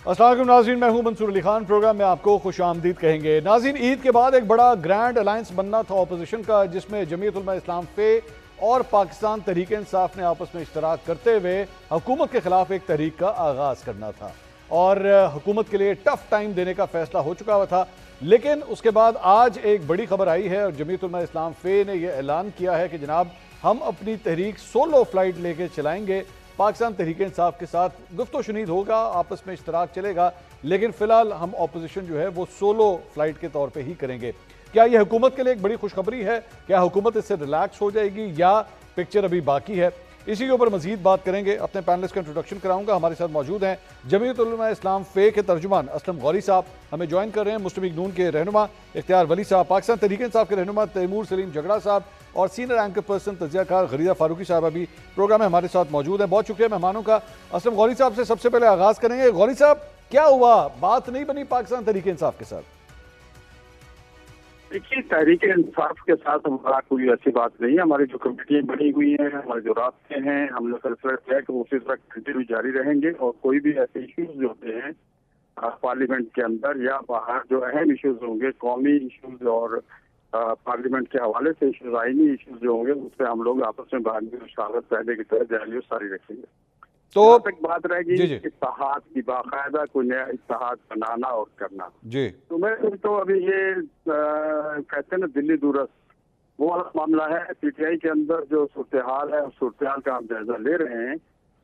अस्सलाम वालेकुम नाज़रीन, मैं हूं मंसूर अली खान। प्रोग्राम में आपको खुश आमदीद कहेंगे। नाज़रीन, ईद के बाद एक बड़ा ग्रैंड अलायंस बनना था ऑपोजिशन का, जिसमें जमीयत उलमा इस्लाम फे और पाकिस्तान तहरीक इंसाफ ने आपस में इश्तराक करते हुए हुकूमत के खिलाफ एक तहरीक का आगाज़ करना था और हुकूमत के लिए टफ टाइम देने का फैसला हो चुका हुआ था। लेकिन उसके बाद आज एक बड़ी खबर आई है और जमीयत उलमा इस्लाम फे ने यह ऐलान किया है कि जनाब हम अपनी तहरीक सोलो फ्लाइट लेके चलाएंगे। पाकिस्तान तहरीक इंसाफ के साथ गुफ्तो शुनीद होगा, आपस में इश्तराक चलेगा, लेकिन फिलहाल हम ऑपोजिशन जो है वो सोलो फ्लाइट के तौर पे ही करेंगे। क्या यह हुकूमत के लिए एक बड़ी खुशखबरी है? क्या हुकूमत इससे रिलैक्स हो जाएगी या पिक्चर अभी बाकी है? इसी के ऊपर मजीद बात करेंगे। अपने पैनलिस्ट का इंट्रोडक्शन कराऊंगा। हमारे साथ मौजूद हैं जमीयत उलमा इस्लाम फे के तर्जुमान असलम गौरी साहब, हमें ज्वाइन कर रहे हैं मुस्लिम लीग नून के रहनुमा इख्तियार वली साहब, पाकिस्तान तहरीक इंसाफ के रहनुमा तैमूर सलीम झगड़ा साहब और सीनियर एंकर पर्सन तजियाकार गरीदा फारूकी साहब भी प्रोग्राम में हमारे साथ मौजूद है। बहुत शुक्रिया मेहमानों का। असलम गौरी साहब से सबसे पहले आगाज करेंगे। गौरी साहब, क्या हुआ, बात नहीं बनी पाकिस्तान तहरीक इंसाफ के साथ? देखिए, तहरीक इंसाफ के साथ हमारा कोई ऐसी बात नहीं है। हमारी जो कमेटियां बनी हुई हैं, हमारे जो रास्ते हैं, हम लोग फैसला किया कि वो उसी तरह कंटिन्यू जारी रहेंगे और कोई भी ऐसे इश्यूज जो होते हैं पार्लियामेंट के अंदर या बाहर, जो अहम इश्यूज होंगे, कौमी इश्यूज और पार्लियामेंट के हवाले से इश्यूज, आईनी इश्यूज जो होंगे, उससे हम लोग आपस में बाद में शावत पहले की तरह जारी सारी रखेंगे। तो तक बात रहेगी इत्तेहाद की, बाकायदा कोई नया इत्तेहाद बनाना और करना जी। तो मैं तो अभी ये कहते हैं ना दिल्ली दूरस, वो वाला मामला है। पीटीआई के अंदर जो सूरत हाल है, उस सूरत हाल का हम जायजा ले रहे हैं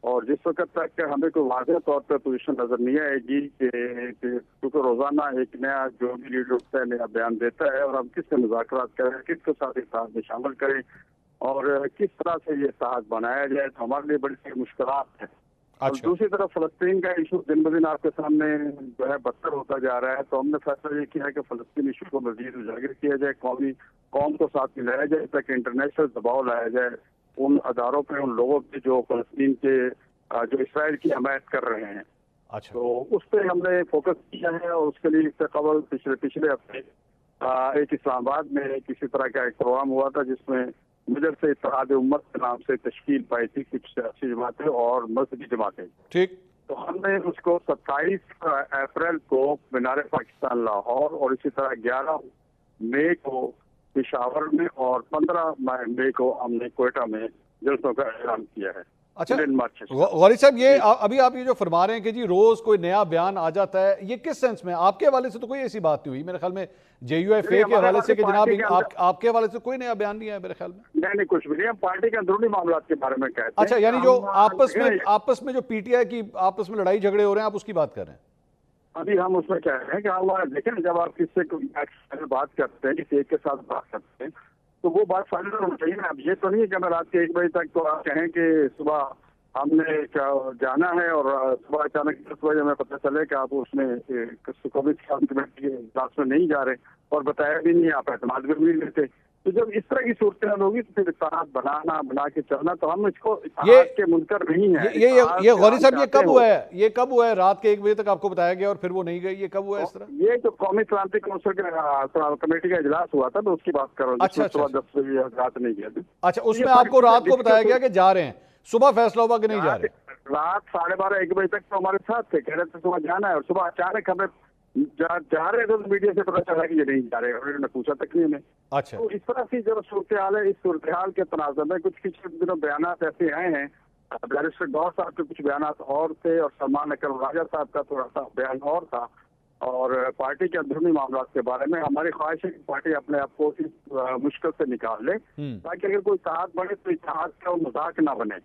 और जिस वक्त तक हमें कोई वाज़ेह तौर पर पोजीशन नजर नहीं आएगी कि क्योंकि रोजाना एक नया जो भी लीडर उठता है नया बयान देता है और हम किससे मुज़ाकरात करें, किसके साथ इत्तेहाद में शामिल करें और किस तरह से ये इत्तेहाद बनाया जाए, तो हमारे लिए बड़ी सी मुश्किलात है। और दूसरी तरफ फलस्तीन का इशू दिन ब दिन आपके सामने जो है बदतर होता जा रहा है, तो हमने फैसला ये किया कि फलस्तीन इशू को मजीद उजागर किया जाए, कौम को साथ मिलाया जाए ताकि इंटरनेशनल दबाव लाया जाए उन अदारों पे, उन लोगों पे जो फलस्तीन के जो इसराइल की हमायत कर रहे हैं। तो उस पर हमने फोकस किया है और उसके लिए इससे कबल पिछले हफ्ते एक इस्लामाबाद में किसी तरह का एक प्रोग्राम हुआ था जिसमें मुझे से इत्तेहाद उम्मत के नाम से तश्कील पाई थी कुछ सियासी जमातें और मजहबी जमातें। ठीक, तो हमने उसको 27 अप्रैल को मीनार पाकिस्तान लाहौर और इसी तरह 11 मई को पेशावर में और 15 मई को हमने कोयटा में जलसों का ऐलान किया है। अच्छा गौरी साहब, ये अभी आप ये जो फरमा रहे हैं कि जी रोज कोई नया बयान आ जाता है, ये किस सेंस में? आपके हवाले से तो कोई ऐसी बात नहीं हुई मेरे ख्याल में, जेयूएफए के हवाले से कि जनाब आपके हवाले से कोई नया बयान नहीं आया मेरे ख्याल में। नहीं, कुछ भी नहीं, हम पार्टी के अंदरूनी मामला के बारे में कहते हैं। अच्छा, यानी जो आपस में जो पीटीआई की आपस में लड़ाई झगड़े हो रहे हैं, आप उसकी बात कर रहे हैं? अभी हम उसमें कह रहे हैं कि हम देखें, जब आप किससे बात करते हैं, किसी एक के साथ बात करते हैं, तो वो बात फाइनल होनी चाहिए ना। अब ये तो नहीं है कि मैं रात के 1 बजे तक तो आप कहें कि सुबह हमने जाना है और सुबह अचानक 10 बजे हमें पता चले कि आप उसमें कमेटी के इजलास में नहीं जा रहे और बताया भी नहीं, आप एतमाद भी नहीं लेते। तो जब इस तरह की सूरत होगी तो फिर इत्तेहाद बना के चलना, तो हम इसको इत्तेहाद के मुनकर नहीं है। ये गौरी साहब, ये कब हुआ है? ये कब हुआ है? रात के 1 बजे तक आपको बताया गया और फिर वो नहीं गई, ये कब हुआ है इस तरह? ये जो कौमी क्रांति कौंसिल के कमेटी का इजलास हुआ था, तो उसकी बात करो। अच्छा, सुबह 10 बजे रात नहीं गया। अच्छा, उसमें आपको रात को बताया गया कि जा रहे हैं, सुबह फैसला हुआ कि नहीं जा रहे? रात 12:30-1 बजे तक तो हमारे साथ थे, कह रहे थे सुबह जाना है और सुबह अचानक हमें जा रहे थे तो मीडिया से पता चला कि ये नहीं जा रहे, उन्होंने पूछा तक नहीं हमें। अच्छा, तो इस तरह की जो सूरत हाल है, इस सूरत हाल के तनाज़ुर में कुछ पिछले दिनों बयान ऐसे आए हैं। बैरिस्टर गौर साहब के कुछ बयान और थे और सलमान अकरम राजा साहब का थोड़ा सा बयान और था और पार्टी के अंदरूनी मामला के बारे में हमारी ख्वाहिश है कि पार्टी अपने आप को इस मुश्किल से निकाल ले ताकि अगर कोई इत्तेहाद बने तो इत्तेहाद का मजाक ना बने।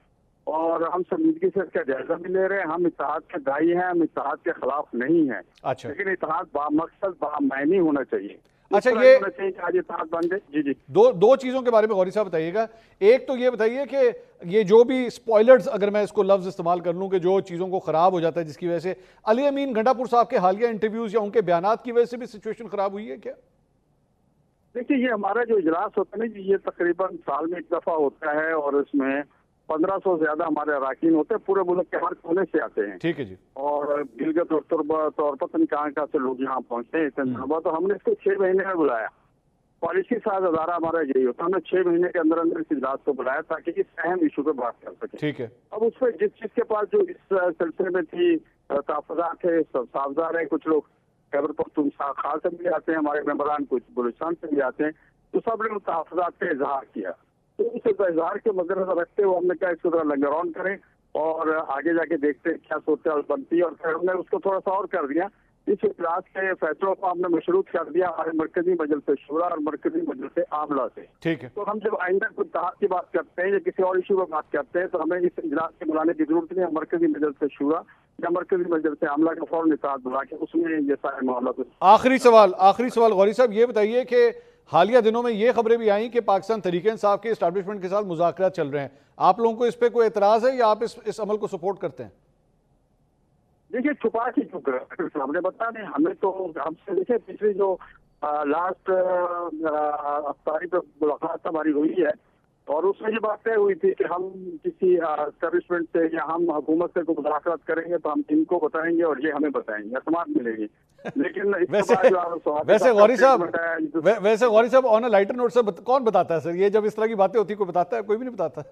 और हम संजीदगी से इसका जायजा भी ले रहे हैं। हम इत्तेहाद के दाई हैं, हम इत्तेहाद के खिलाफ नहीं हैं। अच्छा, लेकिन इत्तेहाद बामकसद बामायनी होना चाहिए। अच्छा, ये आज इत्तेहाद बन गए। जी जी, दो चीजों के बारे में गौरी साहब बताइएगा। एक तो ये बताइए कि ये जो भी स्पॉयलर्स, अगर मैं इसको लफ्ज इस्तेमाल कर लूं, कि जो चीजों को खराब हो जाता है जिसकी वजह से अली अमीन गंडापुर साहब के हालिया इंटरव्यूज या उनके बयानात की वजह से भी सिचुएशन खराब हुई है क्या? देखिए, ये हमारा जो इजलास होता है ना, ये तकरीबन साल में एक दफा होता है और इसमें 1500 से ज्यादा हमारे अरकान होते हैं, पूरे मुल्क के हर कोने से आते हैं। ठीक है जी। और गिलगित और तुर्बत और पता नहीं कहाँ से लोग यहाँ पहुंचते हैं इतने दिनों बाद। तो हमने इसको 6 महीने में बुलाया। पॉलिसी साज अदारा हमारा यही होता है, हमने 6 महीने के अंदर अंदर इस इजलास को बुलाया ताकि इस अहम इशू पे बात कर सके। ठीक है। अब उसमें जिस चीज के पास जो इस सिलसिले में थी तहफ़्फ़ुज़ात है, सब सावधान है। कुछ लोग खैबर पख्तूनख्वा से भी आते हैं, हमारे मेंबरान कुछ बलूचिस्तान से भी आते हैं, तो सब ने तहफ़्फ़ुज़ात का इजहार किया। तो इस इजहार के मद्देनजर रखते हुए हमने कहा इसको थोड़ा लंगर ऑन करें और आगे जाके देखते हैं क्या सूरत बनती है। और फिर हमने उसको थोड़ा सा और कर दिया, इस इजलास के फैसलों को हमने मशरूत कर दिया हमारे मरकजी मजलिस शूरा और मरकजी मजलिस आमला से। ठीक है। तो हम जब आइंदा कोई इत्तेहाद की बात करते हैं या किसी और इशू पर बात करते हैं तो हमें इस इजलास के बुलाने की जरूरत नहीं है। मरकजी मजलिस शूरा या मरकजी मजलिस आमला का फौरन इत्तेहाद बुला के उसमें ये सारे मामला। आखिरी सवाल गौरी साहब, ये बताइए कि हालिया दिनों में ये खबरें भी आई कि पाकिस्तान तहरीक इंसाफ के एस्टैब्लिशमेंट के साथ मुज़ाकरात चल रहे हैं, आप लोगों को इस पर कोई एतराज़ है या आप इस अमल को सपोर्ट करते हैं? देखिए छुपा के क्यों कर, हमने बता दें, हमें तो हमसे देखिए पिछली जो लास्ट अफ्तारी पे मुलाकात हमारी हुई है और उसमें ये बात तय हुई थी कि हम किसी एस्टैब्लिशमेंट से या हम हुकूमत से कोई मुलाकात करेंगे तो हम इनको बताएंगे और ये हमें बताएंगे, एतमाद मिलेगी। लेकिन वैसे गौरी साहब ऑन अ लाइटर नोट से कौन बताता है सर, ये जब इस तरह की बातें होती है कोई बताता है? कोई भी नहीं बताता।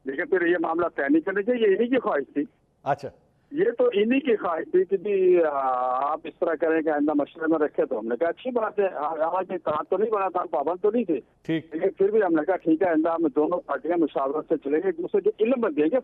देखिए फिर ये मामला तय नहीं करना चाहिए, इन्हीं की ख्वाहिश थी। अच्छा, ये तो इन्हीं की ख्वाहिश थी कि जी आप इस तरह करें कि आइंदा मशवरे में रखे, तो हमने कहा अच्छी बात है। हमारे इत्तेहाद तो नहीं बना था, हम पाबंद तो नहीं थे, ठीक। लेकिन फिर भी हमने कहा ठीक है आइंदा हम दोनों पार्टियां मुशावरत से चलेंगे, एक दूसरे के इल्म में देंगे।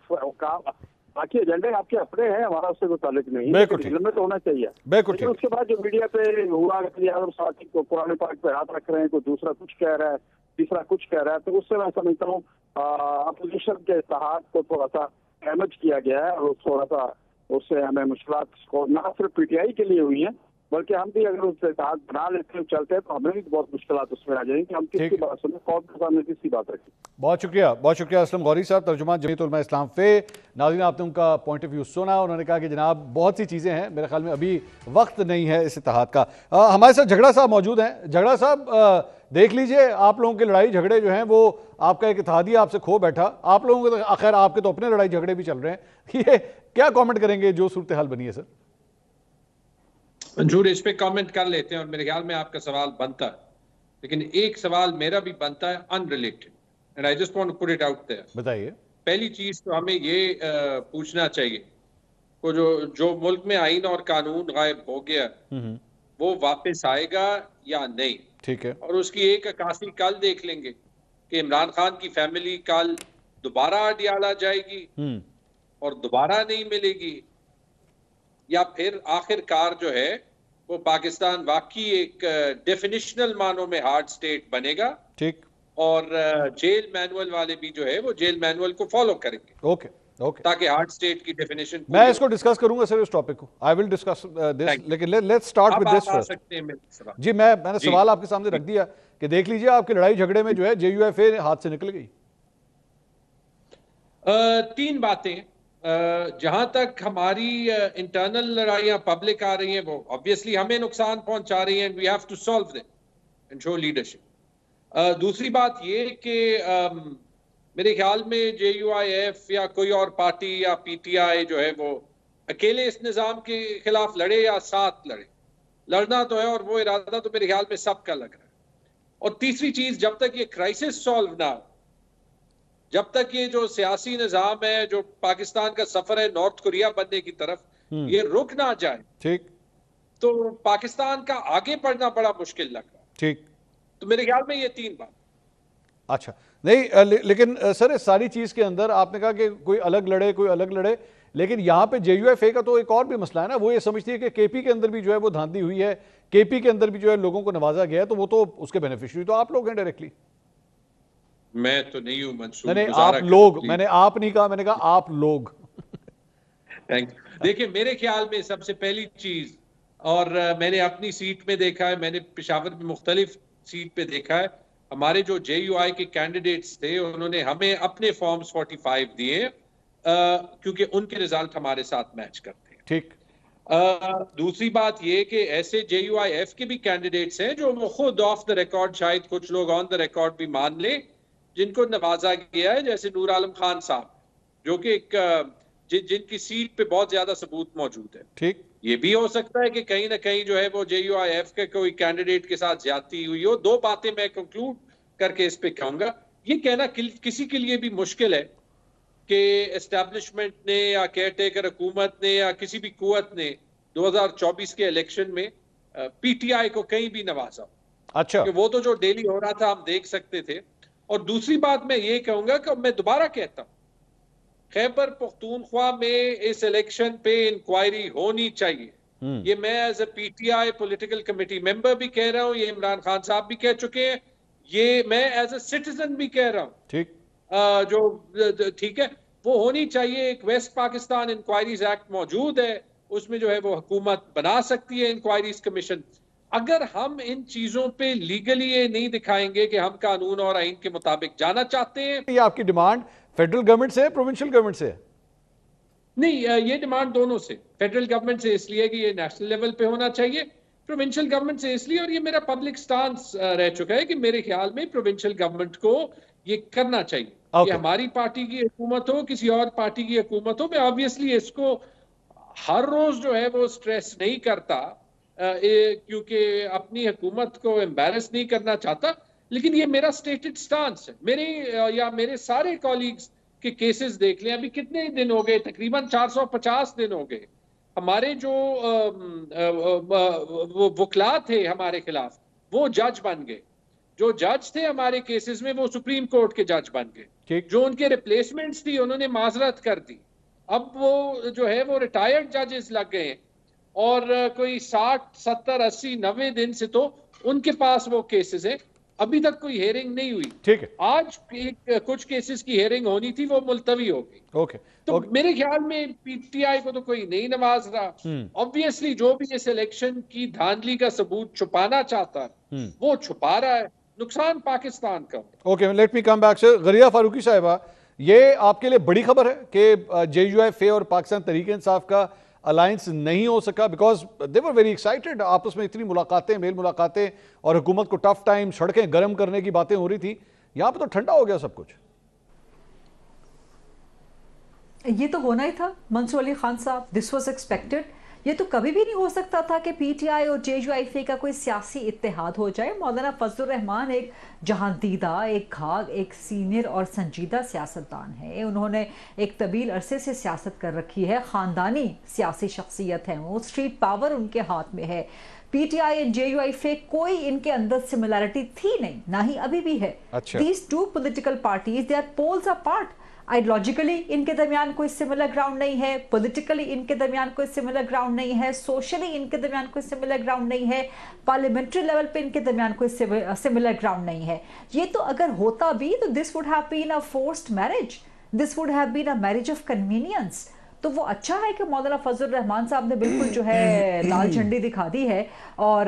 बाकी एजेंडे आपके अपने हैं, हमारा उससे कोई ताल्लुक नहीं है, इल्म में तो होना चाहिए। लेकिन उसके बाद जो मीडिया पे हुआ आजम साथी को कुरान पाक पे हाथ रख रहे हैं, कोई दूसरा कुछ कह रहा है, तीसरा कुछ कह रहा है, तो उससे मैं समझता हूँ अपोजिशन के इत्तेहाद को थोड़ा सा डैमेज किया गया है और थोड़ा सा उससे हमें मुश्किलात ना सिर्फ पीटीआई के लिए हुई है बल्कि हम भी अगर उससे इत्तेहाद बना लेते हैं चलते हैं तो हमें भी बहुत मुश्किलात उसमें आ जाएंगी कि हम किसकी बात सुने, कौन के सामने किसकी बात रखें। बहुत शुक्रिया असलम गौरी साहब, तर्जुमान जमीयत उलमा इस्लाम फे। नाज़रीन आपने उनका पॉइंट ऑफ व्यू सुना, उन्होंने कहा कि जनाब बहुत सी चीज़ें हैं, मेरे ख्याल में अभी वक्त नहीं है इस इत्तेहाद का। हमारे साथ झगड़ा साहब मौजूद हैं। झगड़ा साहब देख लीजिए, आप लोगों के लड़ाई झगड़े जो हैं वो आपका एक इत्तेहादिया आपसे खो बैठा, आप लोगों के खैर आपके तो अपने लड़ाई झगड़े भी चल रहे हैं, ये क्या कमेंट करेंगे जो सूरत हाल बनी है सर? मंजूर, इस पे कमेंट कर लेते हैं और मेरे ख्याल में आपका सवाल बनता है, लेकिन एक सवाल मेरा भी बनता है unrelated and I just want to put it out there. बताइए। पहली चीज तो हमें ये पूछना चाहिए वो जो मुल्क में आईन और कानून गायब हो गया वो वापस आएगा या नहीं? ठीक है। और उसकी एक अक्कासी कल देख लेंगे कि इमरान खान की फैमिली कल दोबारा अडियाला जाएगी और दोबारा नहीं मिलेगी, या फिर आखिरकार जो है वो पाकिस्तान वाकई एक डेफिनिशनल मानों में हार्ड स्टेट बनेगा। ठीक। और जेल मैनुअल वाले भी जो है वो जेल मैनुअल को फॉलो करेंगे। ओके ताकि हार्ड स्टेट की डेफिनेशन। मैं इसको डिस्कस करूंगा सर, इस टॉपिक को आई विल डिस्कस दिस, लेकिन let's start with this first. जी मैंने सवाल आपके सामने रख दिया कि देख लीजिए आपकी लड़ाई झगड़े में जो है JUFA हाथ से निकल गई। तीन बातें, जहां तक हमारी इंटरनल लड़ाइयां पब्लिक आ रही हैं वो ऑब्वियसली हमें नुकसान पहुंचा रही हैं, we have to solve them and show leadership. दूसरी बात ये कि मेरे ख्याल में JUIF या कोई और पार्टी या PTI जो है वो अकेले इस निज़ाम के खिलाफ लड़े या साथ लड़े, लड़ना तो है और वो इरादा तो मेरे ख्याल में सबका लग रहा है। और तीसरी चीज, जब तक ये क्राइसिस सॉल्व ना हो, जब तक ये जो सियासी निज़ाम है, जो पाकिस्तान का सफर है नॉर्थ कोरिया बनने की तरफ, ये रुक ना जाए, ठीक, तो पाकिस्तान का आगे बढ़ना बड़ा मुश्किल लग रहा है। ठीक, तो मेरे ख्याल में ये तीन बात। अच्छा नहीं, लेकिन सर इस सारी चीज के अंदर आपने कहा कि कोई अलग लड़े कोई अलग लड़े, लेकिन यहाँ पे JUFA का तो एक और भी मसला है ना, वो ये समझती है कि KP के अंदर भी जो है वो धांधली हुई है, KP के अंदर भी जो है लोगों को नवाजा गया है, तो वो तो उसके बेनिफिशियरी तो आप लोग हैं डायरेक्टली। मैं तो नहीं हूं मंसूर, नहीं आप लोग, मैंने आप नहीं कहा, मैंने कहा आप लोग। Thank you. देखिए मेरे ख्याल में सबसे पहली चीज, और मैंने अपनी सीट में देखा है, मैंने पेशावर में मुख्तलिफ सीट पे देखा है, हमारे जो JUI के कैंडिडेट्स थे उन्होंने हमें अपने फॉर्म्स 45 दिए क्योंकि उनके रिजल्ट हमारे साथ मैच करते हैं। ठीक। दूसरी बात ये कि ऐसे JUIF के भी कैंडिडेट्स हैं जो वो खुद ऑफ द रिकॉर्ड, शायद कुछ लोग ऑन द रिकॉर्ड भी मान ले, जिनको नवाजा गया है, जैसे नूर आलम खान साहब जो कि जिनकी सीट पे बहुत ज्यादा सबूत मौजूद है। ठीक। ये भी हो सकता है कि कहीं ना कहीं जो है वो JUIF के कोई कैंडिडेट के साथ ज्यादती हुई हो। दो बातें मैं कंक्लूड करके इस पे कहूंगा, ये कहना किसी के लिए भी मुश्किल है कि एस्टेब्लिशमेंट ने या केयरटेकर हुकूमत ने या किसी भी कुव्वत ने 2024 के इलेक्शन में पीटीआई को कहीं भी नवाजा। अच्छा, कि वो तो जो डेली हो रहा था हम देख सकते थे। और दूसरी बात मैं ये कहूंगा कि मैं दोबारा कहता हूं, खैबर पख्तूनख्वा में इस इलेक्शन पे इंक्वायरी होनी चाहिए। ये मैं as a PTI political committee member भी कह रहा हूं, ये इमरान खान साहब भी कह चुके हैं, ये मैं एज ए सिटीजन भी कह रहा हूं। ठीक, जो ठीक है, वो होनी चाहिए। एक वेस्ट पाकिस्तान इंक्वायरीज एक्ट मौजूद है, उसमें जो है वो हुकूमत बना सकती है इंक्वायरीज कमीशन। अगर हम इन चीजों पे लीगली ये नहीं दिखाएंगे कि हम कानून और आइन के मुताबिक जाना चाहते हैं। ये आपकी डिमांड फेडरल गवर्नमेंट से, प्रोविंशियल गवर्नमेंट से? नहीं, ये डिमांड दोनों से। फेडरल गवर्नमेंट से इसलिए कि ये नेशनल लेवल पे होना चाहिए, प्रोविंशियल गवर्नमेंट से इसलिए, और ये मेरा पब्लिक स्टांस रह चुका है कि मेरे ख्याल में प्रोविंशियल गवर्नमेंट को ये करना चाहिए। कि हमारी पार्टी की हुकूमत हो, किसी और पार्टी की हुकूमत हो, मैं ऑब्वियसली इसको हर रोज जो है वो स्ट्रेस नहीं करता, क्योंकि अपनी हुकूमत को एम्बैरस नहीं करना चाहता, लेकिन ये मेरा स्टेटेड स्टांस है। मेरे या मेरे सारे कॉलीग्स के केसेस देख लें, अभी कितने दिन हो गए, तकरीबन 450 दिन हो गए। हमारे जो वकला थे हमारे खिलाफ, वो जज बन गए। जो जज थे हमारे केसेस में, वो सुप्रीम कोर्ट के जज बन गए। जो उनके रिप्लेसमेंट्स थी, उन्होंने माजरत कर दी। अब वो जो है वो रिटायर्ड जजेस लग गए हैं, और कोई 60, 70, 80, 90 दिन से तो उनके पास वो केसेस हैं। अभी तक कोई हेयरिंग नहीं हुई। ठीक है, आज कुछ केसेस की हेयरिंग होनी थी, वो मुलतवी हो गई। ओके, तो मेरे ख्याल में पीटीआई को तो कोई नहीं नवाज रहा। ऑब्वियसली जो भी इस इलेक्शन की धांधली का सबूत छुपाना चाहता है, वो छुपा रहा है। नुकसान पाकिस्तान का। Okay, let me come back से गरिया फारूकी साहिबा, ये आपके लिए बड़ी खबर है कि JUIF और पाकिस्तान तहरीक इंसाफ का अलायंस नहीं हो सका, because they were very excited, आपस में इतनी मुलाकातें, मेल मुलाकातें, और हुकूमत को टफ टाइम, सड़कें गर्म करने की बातें हो रही थी। यहां पे तो ठंडा हो गया सब कुछ। ये तो होना ही था मंसूर अली खान साहब, दिस वाज एक्सपेक्टेड। ये तो कभी भी नहीं हो सकता था कि पीटीआई और JUIF का कोई सियासी इत्तेहाद हो जाए। मौलाना फजलुर रहमान एक जहांदीदा, एक खाक, एक सीनियर और संजीदा सियासतदान है। उन्होंने एक तवील अरसे से सियासत कर रखी है, ख़ानदानी सियासी शख्सियत है, वो स्ट्रीट पावर उनके हाथ में है। पीटीआई और JUIF कोई इनके अंदर सिमिलैरिटी थी नहीं, ना ही अभी भी है। These two political parties, they are poles apart. Ideologically इनके दरमियान कोई सिमिलर ग्राउंड नहीं है, पॉलिटिकली इनके दरमियान कोई सिमिलर ग्राउंड नहीं है, सोशली इनके दरमियान कोई सिमिलर ग्राउंड नहीं है, पार्लियामेंट्री लेवल पे इनके दरमियान कोई सिमिलर ग्राउंड नहीं है। ये तो अगर होता भी तो this would have been a forced marriage, this would have been a marriage of convenience. तो वो अच्छा है कि मौलाना फजलुर रहमान साहब ने बिल्कुल जो है लाल झंडी दिखा दी है और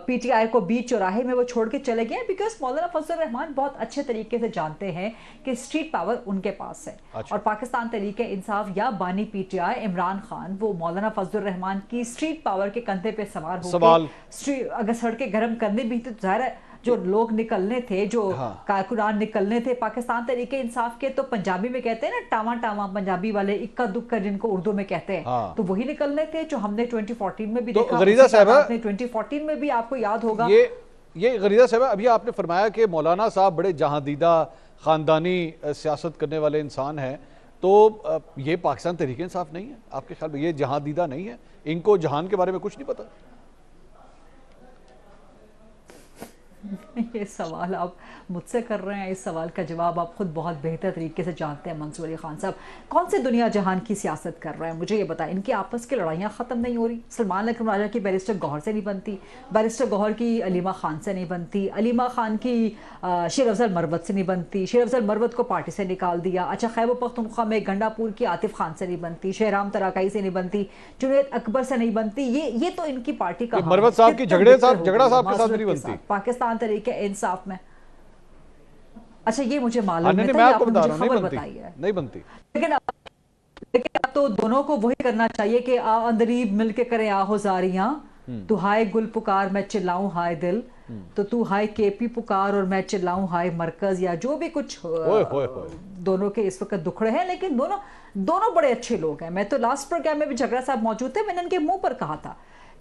पीटीआई को बीच चौराहे में वो छोड़ के चले गए, बिकॉज मौलाना फजलुर रहमान बहुत अच्छे तरीके से जानते हैं कि स्ट्रीट पावर उनके पास है। और पाकिस्तान तहरीक इंसाफ या बानी पीटीआई इमरान खान, वो मौलाना फजलुर रहमान की स्ट्रीट पावर के कंधे पे सवार होकर अगर सड़कें गर्म करने भी तो जाहिर है जो लोग निकलने थे, जो कारकुनान निकलने थे पाकिस्तान तहरीके इंसाफ के, तो पंजाबी में कहते हैं ना टावा टावा, पंजाबी वाले इक्का दुक्का जिनको उर्दू में कहते हैं, तो वही निकलने थे जो हमने 2014 में भी तो देखा। गरीदा साहबा, 2014 में भी आपको याद होगा ये गरीदा साहबा, अभी आपने फरमाया कि मौलाना साहब बड़े जहांदीदा खानदानी सियासत करने वाले इंसान हैं, तो ये पाकिस्तान तहरीक इंसाफ नहीं है आपके ख्याल में? ये जहांदीदा नहीं है? इनको जहान के बारे में कुछ नहीं पता? ये सवाल आप मुझसे कर रहे हैं, इस सवाल का जवाब आप खुद बहुत बेहतर तरीके से जानते हैं मंसूर अली खान साहब। कौन से दुनिया जहान की सियासत कर रहे हैं, मुझे ये बताएं। इनकी आपस की लड़ाइयाँ ख़त्म नहीं हो रही। सलमान अकरम राजा की बैरिस्टर गौहर से नहीं बनती, बैरिस्टर गौहर की अलीमा खान से नहीं बनती, अलीमा खान की शेर अफजल मरवत से नहीं बनती, शेर अफजल मरवत को पार्टी से निकाल दिया। अच्छा, खैबर पख्तूनख्वा में गंडापुर की आतिफ खान से नहीं बनती, शहराम तराकाई से नहीं बनती, जुनैद अकबर से नहीं बनती। ये तो इनकी पार्टी का मरवत साहब की झगड़ा साहब के साथ नहीं बनती पाकिस्तान तरीके इंसाफ में। अच्छा, ये मुझे मालूम है, मैं आपको बता रहा हूं, नहीं बनती। लेकिन अब तो दोनों को वही करना चाहिए कि अंदरीब मिलके करें आहोजारियां। तू हाय गुल पुकार मैं चिल्लाऊं हाय दिल, तो तू हाय केपी पुकार और मैं चिल्लाऊं हाय मरकज, या जो भी कुछ दोनों के इस वक्त दुखड़े हैं, लेकिन दोनों बड़े अच्छे लोग हैं। मैं तो लास्ट प्रोग्राम में भी झगड़ा साहब मौजूद थे, मैंने उनके मुंह पर कहा था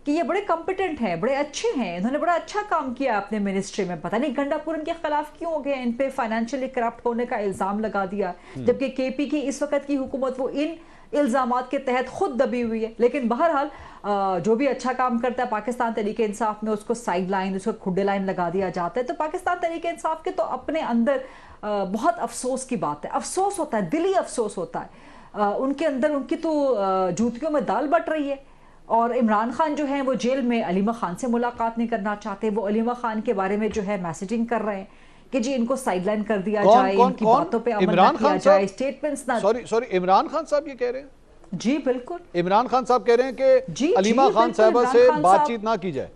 कि ये बड़े कॉम्पिटेंट हैं, बड़े अच्छे हैं, इन्होंने बड़ा अच्छा काम किया अपने मिनिस्ट्री में, पता नहीं गंडापुरम के खिलाफ क्यों हो गए, इन पे फाइनेंशियली करप्ट होने का इल्ज़ाम लगा दिया, जबकि केपी की इस वक्त की हुकूमत वो इन इल्ज़ामात के तहत खुद दबी हुई है। लेकिन बहरहाल जो भी अच्छा काम करता है पाकिस्तान तहरीक इंसाफ में, उसको साइड लाइन, उसको खुड्डे लाइन लगा दिया जाता है। तो पाकिस्तान तहरीक इंसाफ के तो अपने अंदर बहुत अफसोस की बात है, अफसोस होता है, दिली अफसोस होता है। उनके अंदर उनकी तो जूतियों में दाल बट रही है। और इमरान खान जो है वो जेल में अलीमा खान से मुलाकात नहीं करना चाहते, वो अलीमा खान के बारे में जो है मैसेजिंग कर रहे हैं कि जी इनको साइडलाइन कर दिया जाए, इनकी बातों पे अमल न किया जाए, स्टेटमेंट्स ना। सॉरी इमरान खान साहब ये कह रहे हैं? जी बिल्कुल, इमरान खान साहब कह रहे हैं कि अलीमा खान साहबा से बातचीत ना की जाए।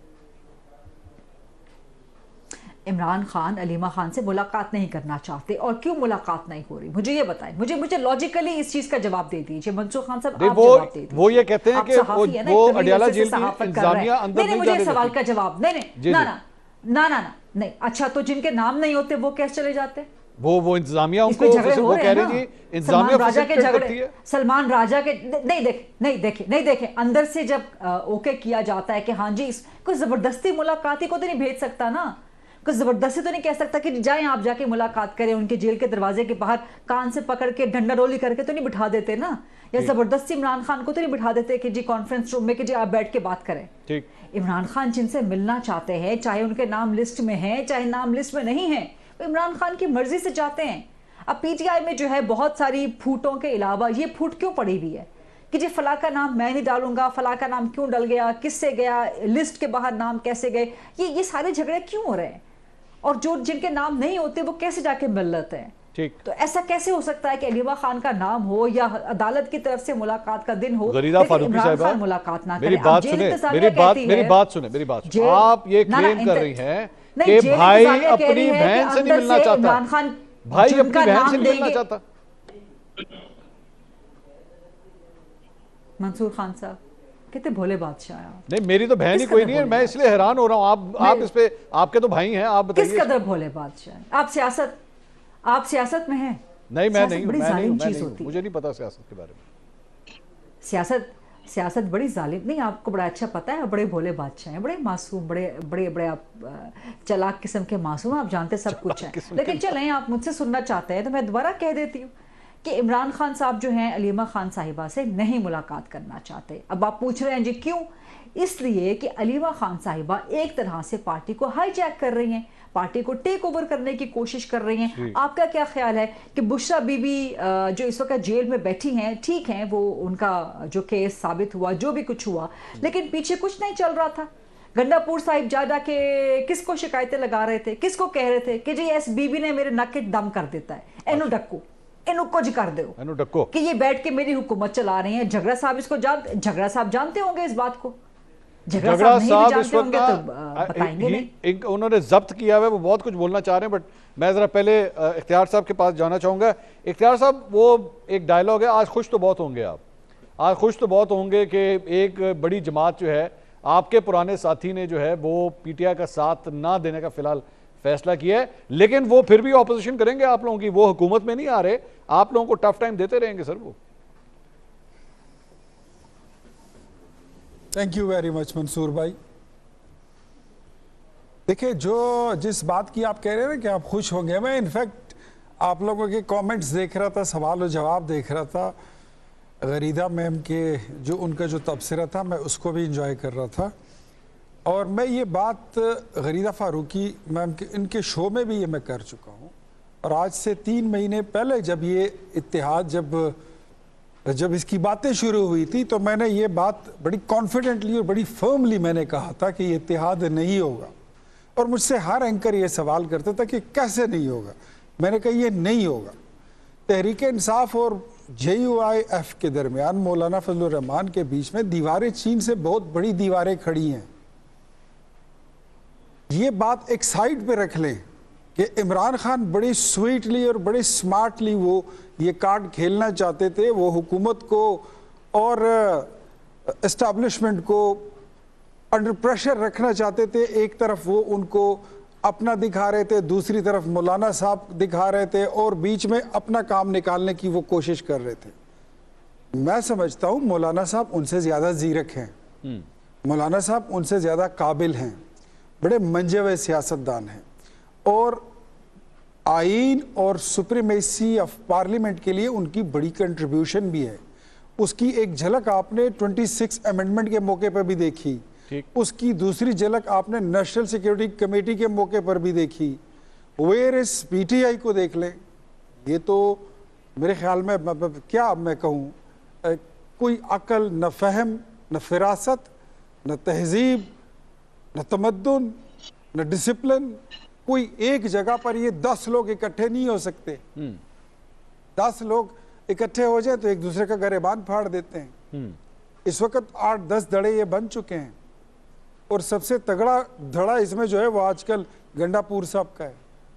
इमरान खान अलीमा खान से मुलाकात नहीं करना चाहते, और क्यों मुलाकात नहीं हो रही मुझे ये बताएं, मुझे लॉजिकली इस चीज का जवाब दे दीजिए मंसूर खान साहब, आप जवाब दे दीजिए। वो ये कहते हैं कि वो अडियाला जेल की इंतजामिया अंदर नहीं मुझे सवाल का जवाब नहीं नहीं। अच्छा, तो जिनके नाम नहीं होते वो कैसे चले जाते? वो इंतजामिया उनको वो कह रही थी इंतजामिया राजा के झगड़े, सलमान राजा के नहीं देखे अंदर से जब ओके किया जाता है कि हाँ जी कोई जबरदस्ती मुलाकाती को तो नहीं भेज सकता ना, कुछ जबरदस्ती तो नहीं कह सकता कि जाएं आप जाके मुलाकात करें, उनके जेल के दरवाजे के बाहर कान से पकड़ के डंडा रोली करके तो नहीं बिठा देते ना, या जबरदस्ती इमरान खान को तो नहीं बिठा देते कि जी कॉन्फ्रेंस रूम में कि जी आप बैठ के बात करें। ठीक, इमरान खान जिनसे मिलना चाहते हैं, चाहे उनके नाम लिस्ट में है चाहे नाम लिस्ट में नहीं है, वो इमरान खान की मर्जी से जाते हैं। अब पीटीआई में जो है बहुत सारी फूटों के अलावा ये फूट क्यों पड़ी हुई है कि जी फला का नाम मैं नहीं डालूंगा, फला का नाम क्यों डल गया, किससे गया, लिस्ट के बाहर नाम कैसे गए, ये सारे झगड़े क्यों हो रहे हैं? और जो जिनके नाम नहीं होते वो कैसे जाके मिल लेते हैं? ठीक, तो ऐसा कैसे हो सकता है कि अलीमा खान का नाम हो या अदालत की तरफ से मुलाकात का दिन हो, गरीदा फारूकी साहिबा मुलाकात ना मेरी बात सुने, मेरी बात सुने। आप ये क्लेम कर रही हैं कि भाई अपनी बहन से नहीं मिलना चाहता, भाई अपनी बहन से नहीं मिलना चाहता। मंसूर खान साहब कितने भोले बादशाह हैं। नहीं, मेरी तो बहन ही कोई नहीं है, मैं इसलिए हैरान हो रहा हूँ। आप इस पे, आपके तो भाई हैं, आप बताइए किस कदर भोले बादशाह हैं। आप सियासत में हैं? नहीं, मैं नहीं, मुझे नहीं पता सियासत के बारे में। सियासत बड़ी जालिम, नहीं आपको बड़ा अच्छा पता है, बड़े भोले बादशाह हैं, बड़े मासूम, बड़े आप चालाक किस्म के मासूम, आप जानते सब कुछ है। लेकिन चलें, आप मुझसे सुनना चाहते हैं तो मैं दोबारा कह देती हूँ कि इमरान खान साहब जो हैं अलीमा खान साहिबा से नहीं मुलाकात करना चाहते। अब आप पूछ रहे हैं जी क्यों? इसलिए कि अलीमा खान साहिबा एक तरह से पार्टी को हाईजैक कर रही हैं, पार्टी को टेक ओवर करने की कोशिश कर रही हैं। आपका क्या ख्याल है कि बुशरा बीबी जो इस वक्त जेल में बैठी हैं, ठीक है वो उनका जो केस साबित हुआ, जो भी कुछ हुआ, लेकिन पीछे कुछ नहीं चल रहा था। गंडापुर साहिब जा के किसको शिकायतें लगा रहे थे, किसको कह रहे थे कि जी एस बीबी ने मेरे नक के दम कर देता है, एनु डक्कू इनको कुछ कर दो कि ये बैठ के मेरी हुकूमत चला रहे हैं। झगड़ा साहब इसको झगड़ा साहब जानते होंगे इस बात को, झगड़ा साहब इस वक्त बताएंगे। उन्होंने जब्त किया हुआ है, वो बहुत कुछ बोलना चाह रहे हैं, बट मैं जरा पहले इख्तियार साहब के पास जाना चाहूंगा। इख्तियार साहब, वो एक डायलॉग है, आज खुश तो बहुत होंगे आप, आज खुश तो बहुत होंगे कि एक बड़ी जमात जो है, आपके पुराने साथी ने जो है वो पीटीआई का साथ ना देने का फिलहाल फैसला किया है, लेकिन वो फिर भी ऑपोजिशन करेंगे आप लोगों की, वो हुकूमत में नहीं आ रहे, आप लोगों को टफ टाइम देते रहेंगे सर वो। Thank you very much Mansoor भाई। देखिए, जो जिस बात की आप कह रहे हैं ना कि आप खुश होंगे, मैं इनफैक्ट आप लोगों के कमेंट्स देख रहा था, सवाल और जवाब देख रहा था, गरीदा मैम के जो उनका जो तबसरा था मैं उसको भी इंजॉय कर रहा था। और मैं ये बात गरीदा फारूकी मैम के इनके शो में भी ये मैं कर चुका हूँ, और आज से 3 महीने पहले जब ये इत्तेहाद जब इसकी बातें शुरू हुई थी तो मैंने ये बात बड़ी कॉन्फिडेंटली और बड़ी फर्मली मैंने कहा था कि ये इत्तेहाद नहीं होगा। और मुझसे हर एंकर ये सवाल करता था कि कैसे नहीं होगा, मैंने कहा ये नहीं होगा। तहरीक इंसाफ और JUIF के दरमियान मौलाना फजलुर रहमान के बीच में दीवारें चीन से बहुत बड़ी दीवारें खड़ी हैं। ये बात एक साइड पे रख लें कि इमरान खान बड़ी स्वीटली और बड़ी स्मार्टली वो ये कार्ड खेलना चाहते थे, वो हुकूमत को और एस्टैब्लिशमेंट को अंडर प्रेशर रखना चाहते थे। एक तरफ वो उनको अपना दिखा रहे थे, दूसरी तरफ मौलाना साहब दिखा रहे थे, और बीच में अपना काम निकालने की वो कोशिश कर रहे थे। मैं समझता हूँ मौलाना साहब उनसे ज़्यादा जीरक हैं, मौलाना साहब उनसे ज़्यादा काबिल हैं, बड़े मंजे हुए सियासतदान हैं, और आइन और सुप्रीमेसी ऑफ पार्लियामेंट के लिए उनकी बड़ी कंट्रीब्यूशन भी है। उसकी एक झलक आपने 26 अमेंडमेंट के मौके पर भी देखी, उसकी दूसरी झलक आपने नेशनल सिक्योरिटी कमेटी के मौके पर भी देखी। वेयर इस पीटीआई को देख लें, ये तो मेरे ख्याल में क्या मैं कहूँ, कोई अकल, न फहम, न फिरासत, न तहजीब, न तमद्दुन, न डिसिप्लिन, कोई एक जगह पर ये 10 लोग इकट्ठे नहीं हो सकते। 10 लोग इकट्ठे हो जाए तो एक दूसरे का गरेबान फाड़ देते हैं। इस वक्त 8-10 धड़े ये बन चुके हैं, और सबसे तगड़ा धड़ा इसमें जो है वो आजकल गंडापुर साहब का है।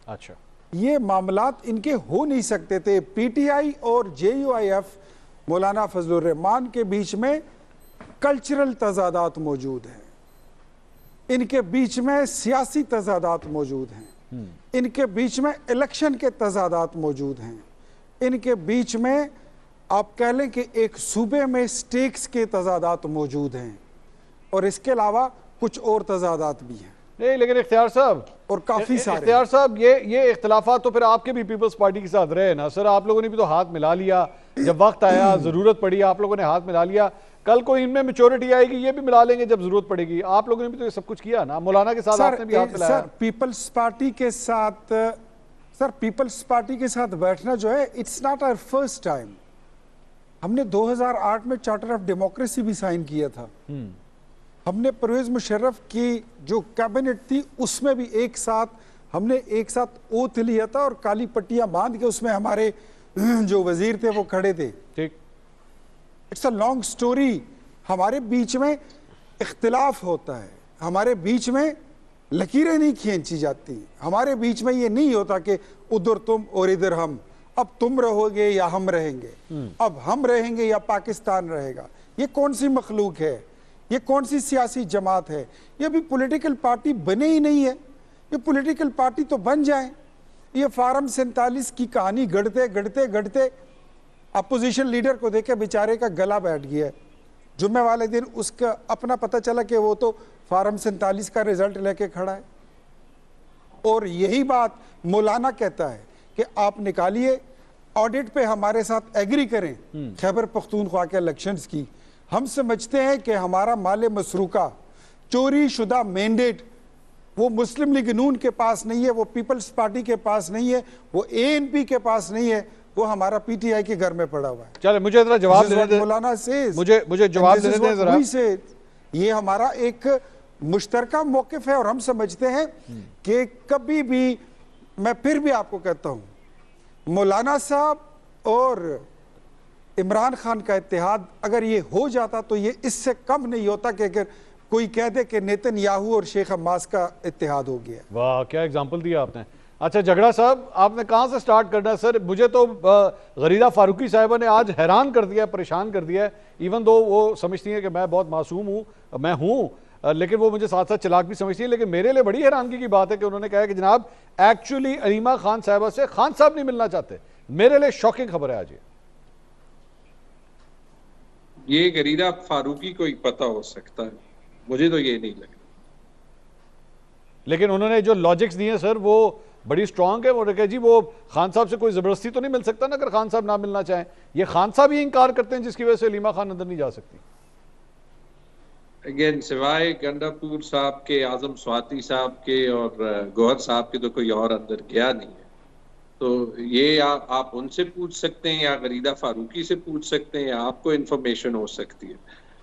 अच्छा, ये मामलात इनके हो नहीं सकते थे। पीटीआई और जेयूआईएफ मौलाना फजलुर रहमान के बीच में कल्चरल तजादात मौजूद हैं, इनके बीच में सियासी तजादात मौजूद हैं, इनके बीच में इलेक्शन के तजादात मौजूद हैं, इनके बीच में आप कह लें कि एक सूबे में स्टेक्स के तजादात मौजूद हैं, और इसके अलावा कुछ और तजादात भी हैं। नहीं, लेकिन इख्तियार साहब और काफी सारे इख्तियार साहब, ये इख्तिलाफात तो फिर आपके भी पीपल्स पार्टी के साथ रहे ना सर। आप लोगों ने भी तो हाथ मिला लिया, जब वक्त आया, जरूरत पड़ी, आप लोगों ने हाथ मिला लिया। कल को इनमें मेच्योरिटी आएगी, ये भी मिला लेंगे जब जरूरत पड़ेगी। आप लोगों ने भी तो ये सब कुछ किया ना, मौलाना के साथ आपने भी हाथ मिलाया। सर पीपल्स पार्टी के साथ, सर पीपल्स पार्टी के साथ बैठना जो है, it's not our first time. हमने 2008 में चार्टर ऑफ डेमोक्रेसी भी साइन किया था। हमने परवेज मुशर्रफ की जो कैबिनेट थी उसमें भी हमने एक साथ ओथ लिया था, और काली पट्टियां बांध के उसमें हमारे जो वजीर थे वो खड़े थे। ठीक, इट्स अ लॉन्ग स्टोरी। हमारे बीच में इख्तिलाफ होता है, हमारे बीच में लकीरें नहीं खींची जाती, हमारे बीच में ये नहीं होता कि उधर तुम और इधर हम, अब तुम रहोगे या हम रहेंगे, अब हम रहेंगे या पाकिस्तान रहेगा। ये कौन सी मखलूक है, ये कौन सी सियासी जमात है? ये भी पॉलिटिकल पार्टी बने ही नहीं है। ये पॉलिटिकल पार्टी तो बन जाए। ये फार्म 47 की कहानी गढ़ते गढ़ते गढ़ते अपोजिशन लीडर को देखे बेचारे का गला बैठ गया है। जुम्मे वाले दिन उसका अपना पता चला कि वो तो फार्म 47 का रिजल्ट लेके खड़ा है, और यही बात मौलाना कहता है कि आप निकालिए, ऑडिट पे हमारे साथ एग्री करें खैबर पख्तूनख्वा के इलेक्शंस की। हम समझते हैं कि हमारा माले मसरूका चोरी शुदा मैंडेट वो मुस्लिम लीग नून के पास नहीं है, वो पीपल्स पार्टी के पास नहीं है, वो एएनपी के पास नहीं है, वो हमारा पीटीआई के घर में पड़ा हुआ है। चले मुझे जरा जवाब देने दे मौलाना से, मुझे जवाब देने दे जरा। ये हमारा एक मुश्तरका मौकिफ है, और हम समझते हैं कि कभी भी, मैं फिर भी आपको कहता हूं, मौलाना साहब और इमरान खान का इत्तेहाद अगर ये हो जाता तो ये इससे कम नहीं होता कि अगर कोई कह दे कि नेतन्याहू और शेख अब्बास का इत्तेहाद हो गया। वाह, क्या एग्जाम्पल दिया आपने। अच्छा झगड़ा साहब, आपने कहाँ से स्टार्ट करना है? सर मुझे तो गरीदा फारूकी साहिबा ने आज हैरान कर दिया, परेशान कर दिया है। इवन दो वो समझती हैं कि मैं बहुत मासूम हूँ, मैं हूँ, लेकिन वो मुझे साथ साथ चलाक भी समझती है। लेकिन मेरे लिए बड़ी हैरानगी की बात है कि उन्होंने कहा कि जनाब एक्चुअली अलीमा खान साहिबा से खान साहब नहीं मिलना चाहते। मेरे लिए शॉकिंग खबर है आज ये गरीदा फारूकी को ही पता हो सकता है, मुझे तो ये नहीं लगता। लेकिन उन्होंने जो लॉजिक्स दिए सर वो बड़ी स्ट्रांग है। वो कहा जी वो खान साहब से कोई जबरदस्ती तो नहीं मिल सकता ना, अगर खान साहब ना मिलना चाहें। ये खान साहब ही इनकार करते हैं जिसकी वजह से अलीमा खान अंदर नहीं जा सकती। अगेन सिवाय गंडापुर साहब के, आजम स्वाति साहब के और गौहर साहब के तो कोई और अंदर गया नहीं है। तो ये आप उनसे पूछ सकते हैं, या गरीदा फारूकी से पूछ सकते हैं, या आपको इन्फॉर्मेशन हो सकती है।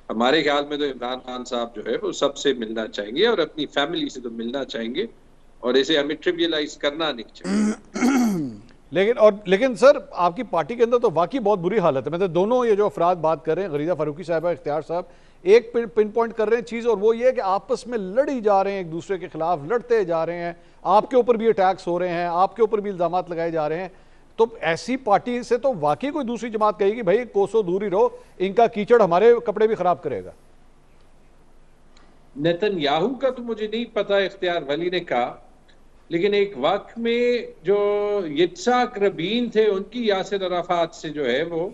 हमारे ख्याल में तो इमरान खान साहब जो है वो सबसे मिलना चाहेंगे और अपनी फैमिली से तो मिलना चाहेंगे, और इसे हमें ट्रिवियलाइज करना नहीं चाहिए। लेकिन सर आपकी पार्टी के अंदर तो वाकई बहुत बुरी हालत है। मतलब दोनों ये जो अफराद बात कर रहे हैं, गरीदा फारूकी साहबा, इख्तियार साहब, एक पिन पॉइंट कर रहे हैं चीज़, और वो ये है कि आपस में लड़ी जा रहे हैं, एक दूसरे के खिलाफ लड़ते जा रहे हैं। आपके ऊपर भी अटैक्स हो रहे हैं, आपके ऊपर भी इल्जामात लगाए जा रहे हैं। तो ऐसी पार्टी से तो वाकई कोई दूसरी जमात कहेगी भाई कोसों दूर ही रहो, इनका कीचड़ हमारे कपड़े भी खराब करेगा। नेतन्याहू का तो मुझे नहीं पता, इख्तियार वली ने कहा, लेकिन एक वक्त में जो यित्साक रबीन थे उनकी यासिर अराफात से जो है वो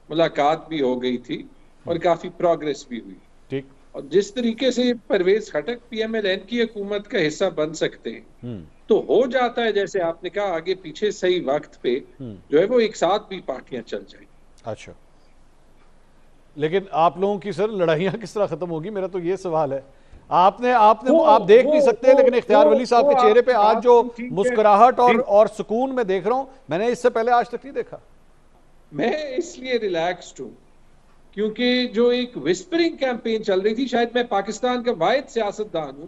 मुलाकात भी हो गई थी और काफी प्रोग्रेस भी हुई। ठीक, और जिस तरीके से परवेज खटक PMLN की हुकूमत का हिस्सा बन सकते हैं तो हो जाता है, जैसे आपने कहा, आगे पीछे सही वक्त पे जो है वो एक साथ भी पार्टियां चल जाएंगी। अच्छा, लेकिन आप लोगों की सर लड़ाइयां किस तरह खत्म होगी, मेरा तो ये सवाल है। आप देख नहीं सकते, लेकिन इख्तियार वली साहब के चेहरे पे आज जो मुस्कुराहट और सुकून में देख रहा हूं, मैंने इससे पहले आज तक नहीं देखा। मैं इसलिए रिलैक्स्ड हूं क्योंकि जो एक विस्परिंग कैंपेन चल रही थी, शायद मैं पाकिस्तान का वाहिद सियासतदान हूं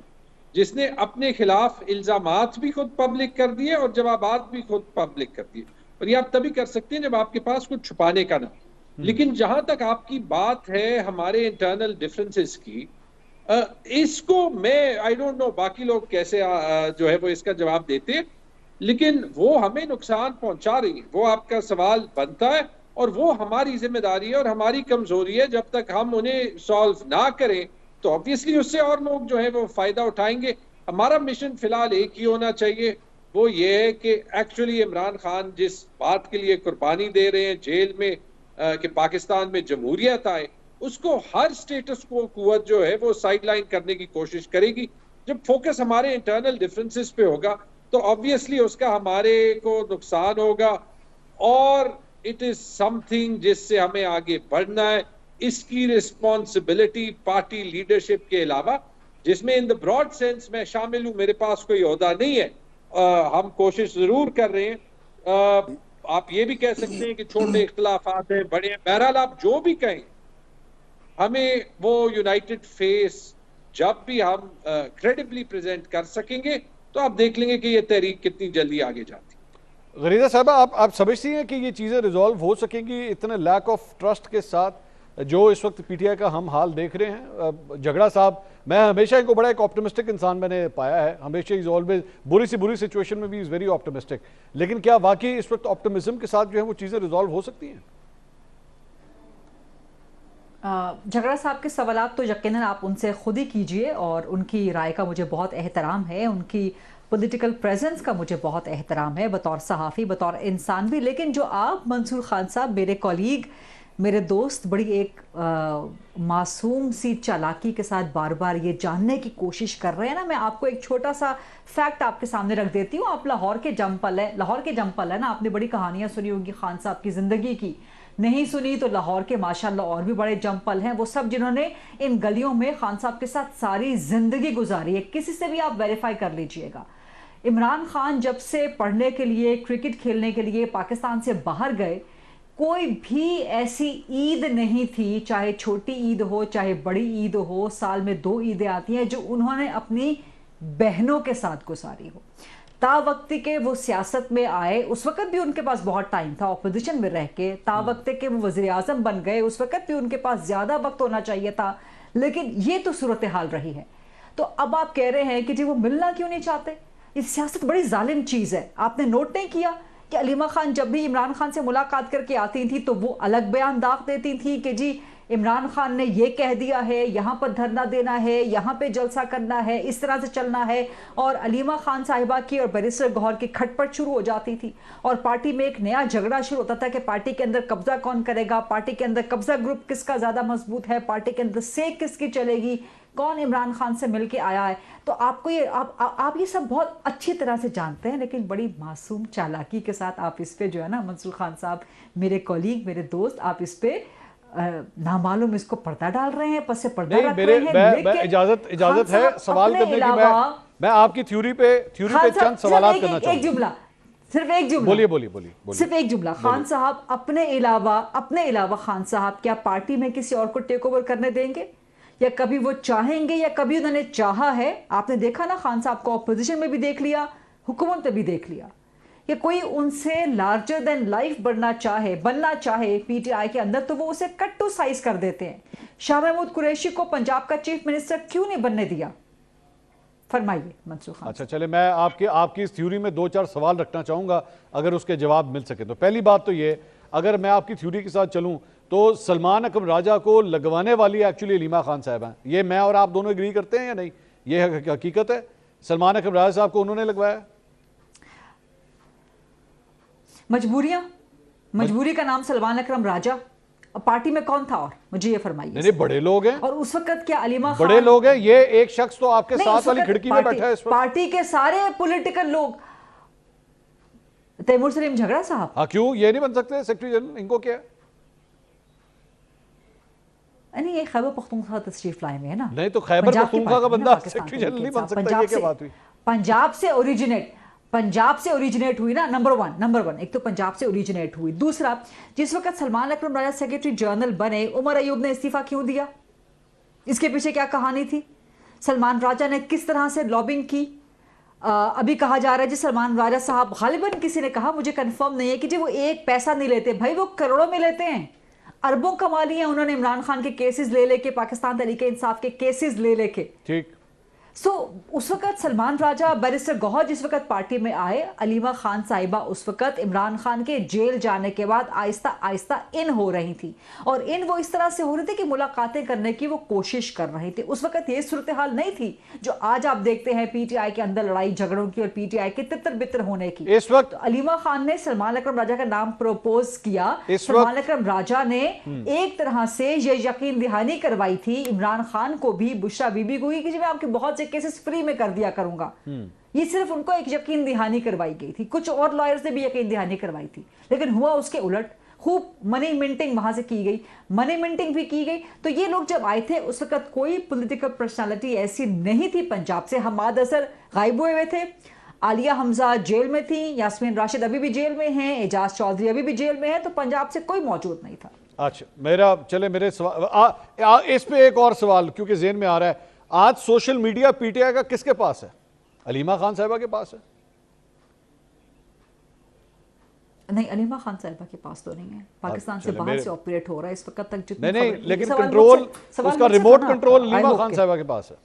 जिसने अपने खिलाफ इल्जामात भी खुद पब्लिक कर दिए और जवाबात भी खुद पब्लिक कर दिए। और ये आप तभी कर सकते हैं जब आपके पास कुछ छुपाने का ना। लेकिन जहां तक आपकी बात है हमारे इंटरनल डिफरेंसेस की, इसको मैं आई डोंट नो बाकी लोग कैसे जो है वो इसका जवाब देते, लेकिन वो हमें नुकसान पहुंचा रही है, वो आपका सवाल बनता है और वो हमारी जिम्मेदारी है और हमारी कमजोरी है। जब तक हम उन्हें सॉल्व ना करें तो ऑब्वियसली उससे और लोग जो है वो फायदा उठाएंगे। हमारा मिशन फिलहाल एक ही होना चाहिए, वो ये है कि एक्चुअली इमरान खान जिस बात के लिए कुर्बानी दे रहे हैं जेल में कि पाकिस्तान में जमहूरियत आए, उसको हर स्टेटस को कुव्वत जो है वो साइडलाइन करने की कोशिश करेगी। जब फोकस हमारे इंटरनल डिफरेंसेस पे होगा तो ऑब्वियसली उसका हमारे को नुकसान होगा और इट इज समथिंग जिससे हमें आगे बढ़ना है। इसकी रिस्पॉन्सिबिलिटी पार्टी लीडरशिप के अलावा, जिसमें इन द ब्रॉड सेंस मैं शामिल हूं, मेरे पास कोई ओहदा नहीं है, हम कोशिश जरूर कर रहे हैं। आप ये भी कह सकते हैं कि छोटे इख्तिलाफात हैं, बड़े हैं, बहरहाल आप जो भी कहें, हमें वो यूनाइटेड फेस जब भी हम क्रेडिबली प्रेजेंट कर सकेंगे तो आप देख लेंगे कि ये तहरीक कितनी जल्दी आगे जाती है। गरीदा साहब, आप समझती हैं कि ये चीज़ें रिजॉल्व हो सकेंगी इतने लैक ऑफ ट्रस्ट के साथ जो इस वक्त PTI का हम हाल देख रहे हैं? झगड़ा साहब, मैं हमेशा इनको बड़ा एक ऑप्टिमिस्टिक इंसान मैंने पाया है, हमेशा इज ऑलवेज बुरी से बुरी सिचुएशन में भी इज़ वेरी ऑप्टिमिस्टिक, लेकिन क्या वाकई इस वक्त ऑप्टिमिज्म के साथ जो है वो चीज़ें रिजॉल्व हो सकती हैं? झगड़ा साहब के सवालात तो यकीनन आप उनसे खुद ही कीजिए और उनकी राय का मुझे बहुत एहतराम है, उनकी पॉलिटिकल प्रेजेंस का मुझे बहुत एहतराम है बतौर सहाफ़ी, बतौर इंसान भी। लेकिन जो आप मंसूर खान साहब, मेरे कॉलीग, मेरे दोस्त, बड़ी एक मासूम सी चालाकी के साथ बार बार ये जानने की कोशिश कर रहे हैं ना। मैं आपको एक छोटा सा फैक्ट आपके सामने रख देती हूँ। आप लाहौर के जमपल है ना, आपने बड़ी कहानियाँ सुनी होंगी खान साहब की ज़िंदगी की। नहीं सुनी तो लाहौर के माशाल्लाह और भी बड़े जमपल हैं, वो सब जिन्होंने इन गलियों में खान साहब के साथ सारी ज़िंदगी गुजारी है। किसी से भी आप वेरीफाई कर लीजिएगा। इमरान खान जब से पढ़ने के लिए, क्रिकेट खेलने के लिए पाकिस्तान से बाहर गए, कोई भी ऐसी ईद नहीं थी, चाहे छोटी ईद हो चाहे बड़ी ईद हो, साल में 2 ईदें आती हैं, जो उन्होंने अपनी बहनों के साथ गुजारी हो। तावक्ती के वो सियासत में आए, उस वक्त भी उनके पास बहुत टाइम था ऑपोजिशन में रह के। तावक्ती के वो वज़ीर आज़म बन गए, उस वक्त भी उनके पास ज़्यादा वक्त होना चाहिए था, लेकिन ये तो सूरत हाल रही है। तो अब आप कह रहे हैं कि जी वो मिलना क्यों नहीं चाहते? ये सियासत बड़ी जालिम चीज़ है। आपने नोट नहीं किया कि अलीमा खान जब भी इमरान खान से मुलाकात करके आती थी तो वो अलग बयान दाग देती थी कि जी इमरान खान ने ये कह दिया है, यहाँ पर धरना देना है, यहाँ पे जलसा करना है, इस तरह से चलना है। और अलीमा खान साहिबा की और बैरिस्टर गौहर की खटपट शुरू हो जाती थी और पार्टी में एक नया झगड़ा शुरू होता था कि पार्टी के अंदर कब्जा कौन करेगा, पार्टी के अंदर कब्जा ग्रुप किसका ज़्यादा मजबूत है, पार्टी के अंदर सेक किसकी चलेगी, कौन इमरान खान से मिल के आया है। तो आपको ये आप ये सब बहुत अच्छी तरह से जानते हैं, लेकिन बड़ी मासूम चालाकी के साथ आप इस पे जो है ना मंसूर खान साहब, मेरे कॉलीग, मेरे दोस्त, आप इस पे नामालूम इसको पर्दा डाल रहे हैं, पस से पर्दा रख रहे हैं। मैं इजाजत है सवाल करने की। मैं आपकी थ्योरी पे चंद सवाल करना चाहूंगा। एक जुमला, सिर्फ एक जुमला। बोलिए। सिर्फ एक जुमला। खान साहब अपने अलावा खान साहब क्या पार्टी में किसी और को टेक ओवर करने देंगे, या कभी वो चाहेंगे, या कभी उन्होंने चाहा है? आपने देखा ना, खान साहब को ऑपोजिशन में भी देख लिया, हुकूमत में भी देख लिया। या कोई उनसे लार्जर देन लाइफ बनना चाहे PTI के अंदर, तो वो उसे कट टू साइज कर देते हैं। शाह महमूद कुरैशी को पंजाब का चीफ मिनिस्टर क्यों नहीं बनने दिया? फरमाइए मंसूर खान। अच्छा, चले, मैं आपकी इस थ्योरी में 2-4 सवाल रखना चाहूंगा, अगर उसके जवाब मिल सके तो। पहली बात तो ये, अगर मैं आपकी थ्योरी के साथ चलूं तो सलमान अकरम राजा को लगवाने वाली एक्चुअली अलीमा खान साहब हैं। ये मैं और आप दोनों एग्री करते हैं या नहीं? ये हकीकत है, सलमान अकरम राजा साहब को उन्होंने लगवाया। मजबूरी का नाम सलमान अकरम राजा पार्टी में कौन था? और मुझे ये फरमाइए। नहीं, बड़े लोग हैं। और उस वक्त क्या अलीमा खान? बड़े लोग हैं। ये एक शख्स तो आपके साथ वाली खिड़की में बैठा है इस वक्त। पार्टी के सारे पॉलिटिकल लोग। तैमूर सलीम झगड़ा साहब, हाँ, क्यों ये नहीं बन सकते सेक्रेटरी जनरल? इनको क्या है? नहीं, ये खैबर पख्तूनख्वा तशरीफ लाए हुए है ना। नहीं तो खैबर पख्तूनख्वा का बंदा सेक्रेटरी जनरल नहीं बन सकता। ये क्या बात हुई? पंजाब से ओरिजिनेट हुई ना। नंबर वन, एक तो पंजाब से ओरिजिनेट हुई। दूसरा, जिस वक्त सलमान अकरम राजा सेक्रेटरी जनरल बने, उमर अयूब ने इस्तीफा क्यों दिया? इसके पीछे क्या कहानी थी? सलमान राजा ने किस तरह से लॉबिंग की? अभी कहा जा रहा है जी सलमान राजा साहब, गालिबन किसी ने कहा, मुझे कंफर्म नहीं है, कि जी वो एक पैसा नहीं लेते। भाई वो करोड़ों में लेते हैं, अरबों कमा लिए हैं उन्होंने इमरान खान के केसेस ले लेके, पाकिस्तान तहरीके इंसाफ के केसेस ले लेके। ठीक। उस वक्त सलमान राजा, बैरिस्टर गौहर जिस वक्त पार्टी में आए, अलीमा खान साहिबा उस वक्त इमरान खान के जेल जाने के बाद आहिस्ता आहिस्ता इन हो रही थी। और इन वो इस तरह से हो रही थी कि मुलाकातें करने की वो कोशिश कर रही थी। उस वक्त ये सूरत हाल नहीं थी जो आज आप देखते हैं पीटीआई के अंदर लड़ाई झगड़ों की और पीटीआई के तितर बितर होने की। इस वक्त तो अलीमा खान ने सलमान अकरम राजा का नाम प्रपोज किया। सलमान अकरम राजा ने एक तरह से ये यकीन दहानी करवाई थी इमरान खान को भी, बुशरा बीबी को, कि मैं आपके बहुत से केसेस फ्री में कर दिया करूंगा। ये सिर्फ उनको एक यकीन दहानी करवाई गई थी। कुछ और लॉयर्स ने भी यकीन दहानी करवाई थी, लेकिन हुआ उसके उलट। खूब मनी मिंटिंग वहां से की गई, मनी मिंटिंग भी की गई। तो ये लोग जब आए थे उस वक्त कोई पॉलिटिकल पर्सनालिटी ऐसी नहीं थी पंजाब से। हमाद अजहर गायब हुए थे, आलिया हमजा जेल में थी, यास्मीन राशिद अभी भी जेल में हैं, एजाज चौधरी अभी भी जेल में है। तो पंजाब से कोई मौजूद नहीं था। अच्छा, मेरे सवाल इस पे एक और सवाल क्योंकि जेहन में आ रहा है। आज सोशल मीडिया पीटीआई का किसके पास है? अलीमा खान साहिबा के पास है? नहीं, अलीमा खान साहिबा के पास तो नहीं है। पाकिस्तान से बाहर से ऑपरेट हो रहा है इस वक्त तक जितनी नहीं, लेकिन कंट्रोल, उसका रिमोट कंट्रोल अलीमा खान साहिबा के पास है।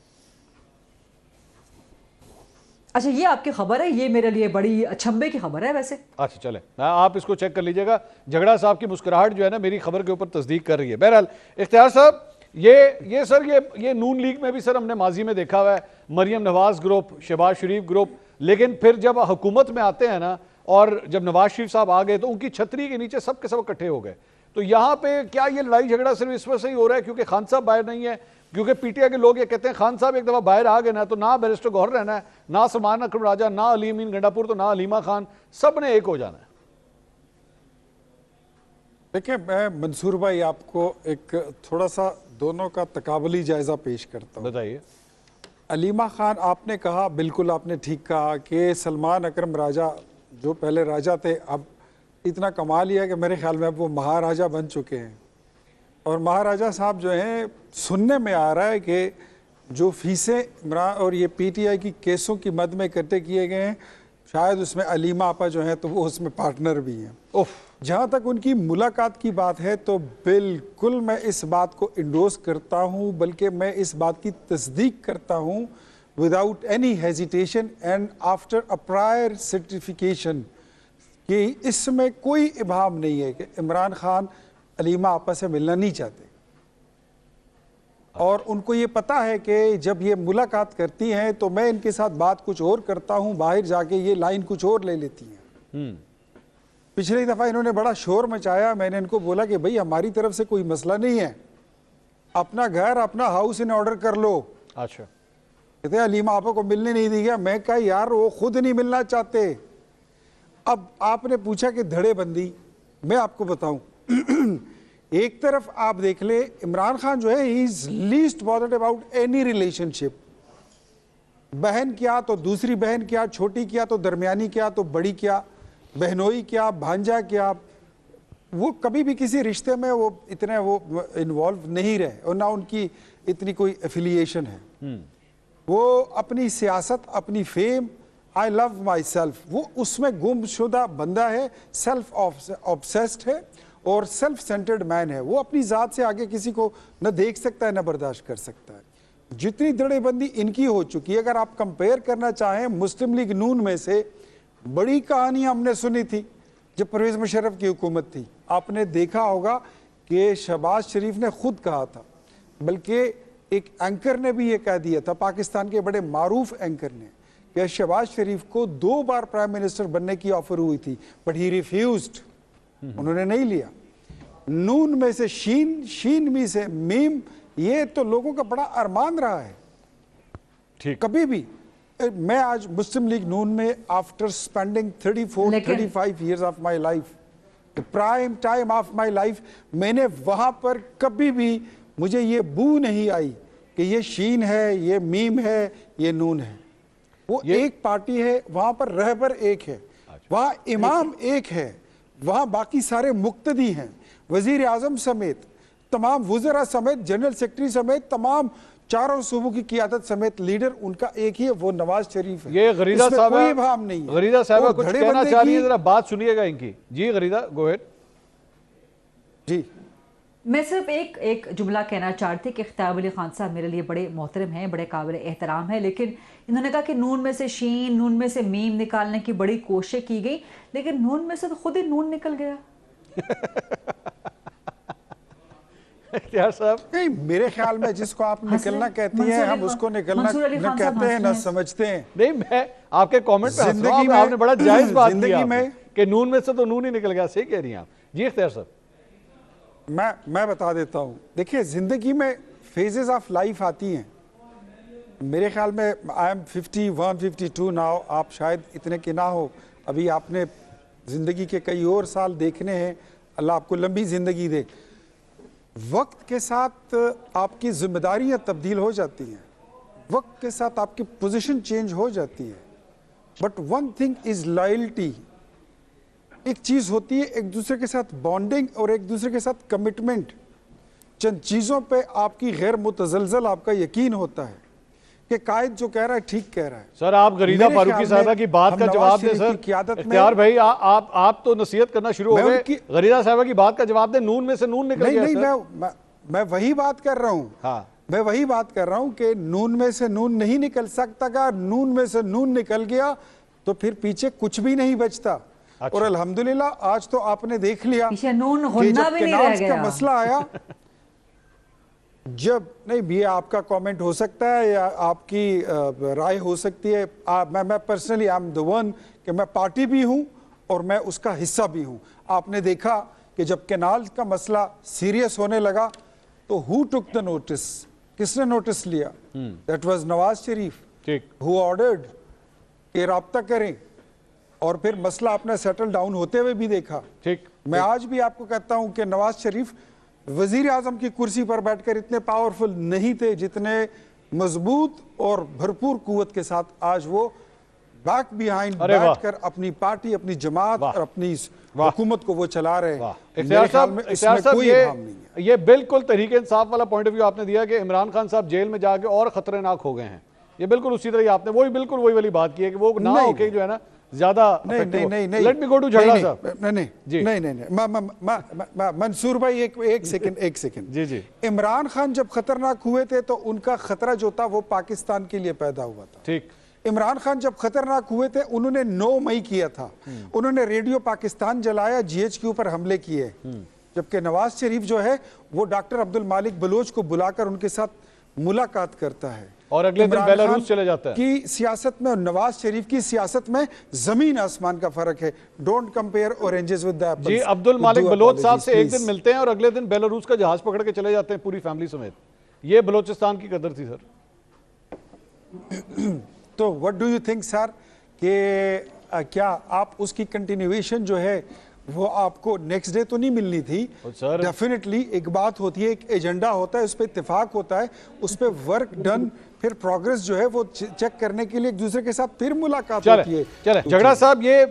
अच्छा, ये आपकी खबर है? ये मेरे लिए बड़ी अचंभे की खबर है वैसे। अच्छा चले, आप इसको चेक कर लीजिएगा। झगड़ा साहब की मुस्कुराहट जो है ना मेरी खबर के ऊपर तस्दीक कर रही है। बहरहाल इख्तियार साहब, ये सर ये नून लीग में भी सर हमने माजी में देखा हुआ है, मरियम नवाज ग्रुप, शहबाज शरीफ ग्रुप, लेकिन फिर जब हुकूमत में आते हैं ना और जब नवाज शरीफ साहब आ गए तो उनकी छतरी के नीचे सब के सब इकट्ठे हो गए। तो यहाँ पे क्या ये लड़ाई झगड़ा सिर्फ इस वजह से ही हो रहा है क्योंकि खान साहब बाहर नहीं है? क्योंकि पीटीआई के लोग ये कहते हैं खान साहब एक दफा बाहर आ गए ना तो ना बैरिस्टर गौहर रहना है, ना सलमान अकरम राजा, ना अली अमीन गंडापुर, तो ना अलीमा खान, सब ने एक हो जाना है। देखिए, मैं मंसूर भाई आपको एक थोड़ा सा दोनों का तकाबली जायजा पेश करता हूँ। बताइए। अलीमा खान, आपने कहा, बिल्कुल आपने ठीक कहा कि सलमान अकरम राजा जो पहले राजा थे, अब इतना कमाल ही है कि मेरे ख्याल में अब वो महाराजा बन चुके हैं। और महाराजा साहब जो हैं, सुनने में आ रहा है कि जो फीसें इमरान और ये पीटीआई की केसों की मद में इकट्ठे किए गए हैं, शायद उसमें अलीमा आपा जो हैं तो वो उसमें पार्टनर भी हैं। जहाँ तक उनकी मुलाकात की बात है तो बिल्कुल मैं इस बात को इंडोर्स करता हूँ, बल्कि मैं इस बात की तस्दीक करता हूँ without any hesitation and after a prior certification कि इसमें कोई इबाम नहीं है कि इमरान खान अलीमा आपा से मिलना नहीं चाहते। और उनको ये पता है कि जब ये मुलाकात करती हैं तो मैं इनके साथ बात कुछ और करता हूँ, बाहर जाके ये लाइन कुछ और ले लेती हैं। पिछली दफ़ा इन्होंने बड़ा शोर मचाया, मैंने इनको बोला कि भाई हमारी तरफ से कोई मसला नहीं है, अपना घर अपना हाउस इन ऑर्डर कर लो। अच्छा, कहते अलीमा आपा को मिलने नहीं दी गया। मैं कहा यार वो खुद नहीं मिलना चाहते। अब आपने पूछा कि धड़ेबंदी, मैं आपको बताऊं एक तरफ आप देख ले, इमरान खान जो है he is least bothered about any relationship. बहन क्या तो दूसरी बहन क्या, छोटी क्या तो दरमियानी क्या तो बड़ी क्या, बहनोई क्या, भांजा क्या, वो कभी भी किसी रिश्ते में वो इतने वो इन्वॉल्व नहीं रहे और ना उनकी इतनी कोई एफिलिएशन है। वो अपनी सियासत, अपनी fame, I love my self, वो उसमें गुमशुदा बंदा है, सेल्फ ऑब्सेस्ड है और सेल्फ सेंटर्ड मैन है। वो अपनी ज़ात से आगे किसी को न देख सकता है न बर्दाश्त कर सकता है। जितनी धड़ेबंदी इनकी हो चुकी है, अगर आप कंपेयर करना चाहें मुस्लिम लीग नून में से, बड़ी कहानियां हमने सुनी थी जब परवेज मुशर्रफ की हुकूमत थी। आपने देखा होगा कि शहबाज शरीफ ने खुद कहा था, बल्कि एक एंकर ने भी ये कह दिया था, पाकिस्तान के बड़े मारूफ एंकर ने, कि शहबाज शरीफ को 2 बार प्राइम मिनिस्टर बनने की ऑफर हुई थी बट ही रिफ्यूज्ड, उन्होंने नहीं लिया। नून में से शीन, शीन में से मीम, ये तो लोगों का बड़ा अरमान रहा है। ठीक, कभी भी मैं आज मुस्लिम लीग नून में after spending 34-35 years of my life, prime time of my life, मैंने वहां पर कभी भी मुझे ये बू नहीं आई कि ये शीन है, ये मीम है, ये नून है। वो एक पार्टी है, वहां पर रहबर एक है, वहां इमाम एक है, वहां बाकी सारे मुक्तदी हैं, वजीर आजम समेत, तमाम वुज़रा समेत, जनरल सेक्रेटरी समेत, तमाम चारों सूबों की क़ियादत समेत लीडर उनका एक ही है, वो नवाज शरीफ है। ये गरीदा साहब, कोई भाव नहीं है। गरीदा साहब कुछ कहना चाह रही है, जरा बात सुनिएगा इनकी। जी गरीदा, गो अहेड। जी, मैं सिर्फ एक जुमला कहना चाहती थी कि इख्तियार अली खान साहब मेरे लिए बड़े मोहतरम हैं, बड़े काबिल एहतराम है, लेकिन इन्होंने कहा कि नून में से शीन, नून में से मीम निकालने की बड़ी कोशिश की गई, लेकिन नून में से तो खुद ही नून निकल गया। इख्तियार साहब, नहीं, मेरे ख्याल में जिसको आप निकलना कहती हैं, हम उसको निकलना न कहते हैं न समझते हैं। नहीं, मैं आपके कमेंट पे जिंदगी में आपने बड़ा जायज बात की जिंदगी में कि नून में से तो नून ही निकल गया। सही कह रही हैं आप। जी इख्तियार साहब, मैं बता देता हूँ। देखिए, जिंदगी में फेजेस ऑफ लाइफ आती हैं। मेरे ख्याल में आई एम 51, 52 नाउ, आप शायद इतने के ना हो, अभी आपने जिंदगी के कई और साल देखने हैं, अल्लाह आपको लंबी जिंदगी दे। वक्त के साथ आपकी जिम्मेदारियां तब्दील हो जाती हैं, वक्त के साथ आपकी पोजीशन चेंज हो जाती है, but one thing is loyalty. एक चीज होती है एक दूसरे के साथ बॉन्डिंग और एक दूसरे के साथ कमिटमेंट। चंद चीजों पे आपकी गैर मुतजलजल आपका यकीन होता है कि कायद जो कह रहा है ठीक कह रहा है। सर आप गरीदा फारूकी साहबा की बात का जवाब दें सर। इख्तियार भाई आप तो नसीहत करना शुरू हो गए, गरीदा साहबा की बात का जवाब दें। नून में से नून निकल गया। नहीं, मैं वही बात कर रहा हूँ। हाँ, मैं वही बात कर रहा हूँ कि नून में से नून नहीं निकल सकता का, नून में से नून निकल गया तो फिर पीछे कुछ भी नहीं बचता। अच्छा। और अल्हम्दुलिल्लाह आज तो आपने देख लिया पीछे नून कि होना जब भी नहीं रह केनाल्स गया। का मसला आया, जब नहीं भी आपका कमेंट हो सकता है या आपकी राय हो सकती है। मैं personally I am the one कि मैं पार्टी भी हूं और मैं उसका हिस्सा भी हूं। आपने देखा कि जब केनाल का मसला सीरियस होने लगा तो हु टुक द नोटिस, किसने नोटिस लिया? दैट वाज नवाज शरीफ, ठीक, हु ऑर्डर्ड कि राब्ता करें, और फिर मसला अपना सेटल डाउन होते हुए भी देखा। ठीक, मैं आज भी आपको कहता हूं कि नवाज शरीफ वजीर आजम की कुर्सी पर बैठकर इतने पावरफुल नहीं थे जितने मजबूत और भरपूर कुव्वत के साथ आज वो बैक बिहाइंड बैठकर अपनी पार्टी, अपनी जमात और अपनी हुकूमत को वो चला रहे हैं। मेरे ख्याल में इसमें कोई भाव नहीं है। ये बिल्कुल तहरीक इंसाफ वाला पॉइंट ऑफ व्यू आपने दिया कि इमरान खान साहब जेल में जाके और खतरनाक हो गए हैं। ये बिल्कुल उसी तरह आपने वही बिल्कुल वही वाली बात की है कि वो ना होके जो है ना ज्यादा नहीं, लेट मी गो टू झगड़ा साहब। नहीं, मंसूर भाई एक सेकंड। जी जी, इमरान खान जब खतरनाक हुए थे तो उनका खतरा जो था वो पाकिस्तान के लिए पैदा हुआ था। ठीक, इमरान खान जब खतरनाक हुए थे उन्होंने 9 मई किया था, उन्होंने रेडियो पाकिस्तान जलाया, GH के ऊपर हमले किए। जबकि नवाज शरीफ जो है वो डॉक्टर अब्दुल मालिक बलोच को बुलाकर उनके साथ मुलाकात करता है और अगले दिन बेलारूस चले जाता है। की सियासत में और नवाज शरीफ की सियासत में जमीन आसमान का फर्क है। Don't compare oranges with the apples. जी, अब्दुल मालिक बलोच साहब से एक दिन मिलते हैं और अगले दिन बेलारूस का जहाज पकड़ के चले जाते हैं पूरी फैमिली समेत। ये बलोचिस्तान की कदर थी सर। तो what do you think sir कि क्या आप उसकी कंटिन्यूएशन जो है वो आपको नेक्स्ट डे तो नहीं मिलनी थी? डेफिनेटली एक बात होती है, एक एजेंडा होता है, उस पर इत्तेफाक होता है, उस पर वर्क डन, फिर प्रोग्रेस जो है वो चेक करने के लिए एक दूसरे के साथ फिर मुलाकात होती है। चले झगड़ा साहब, ये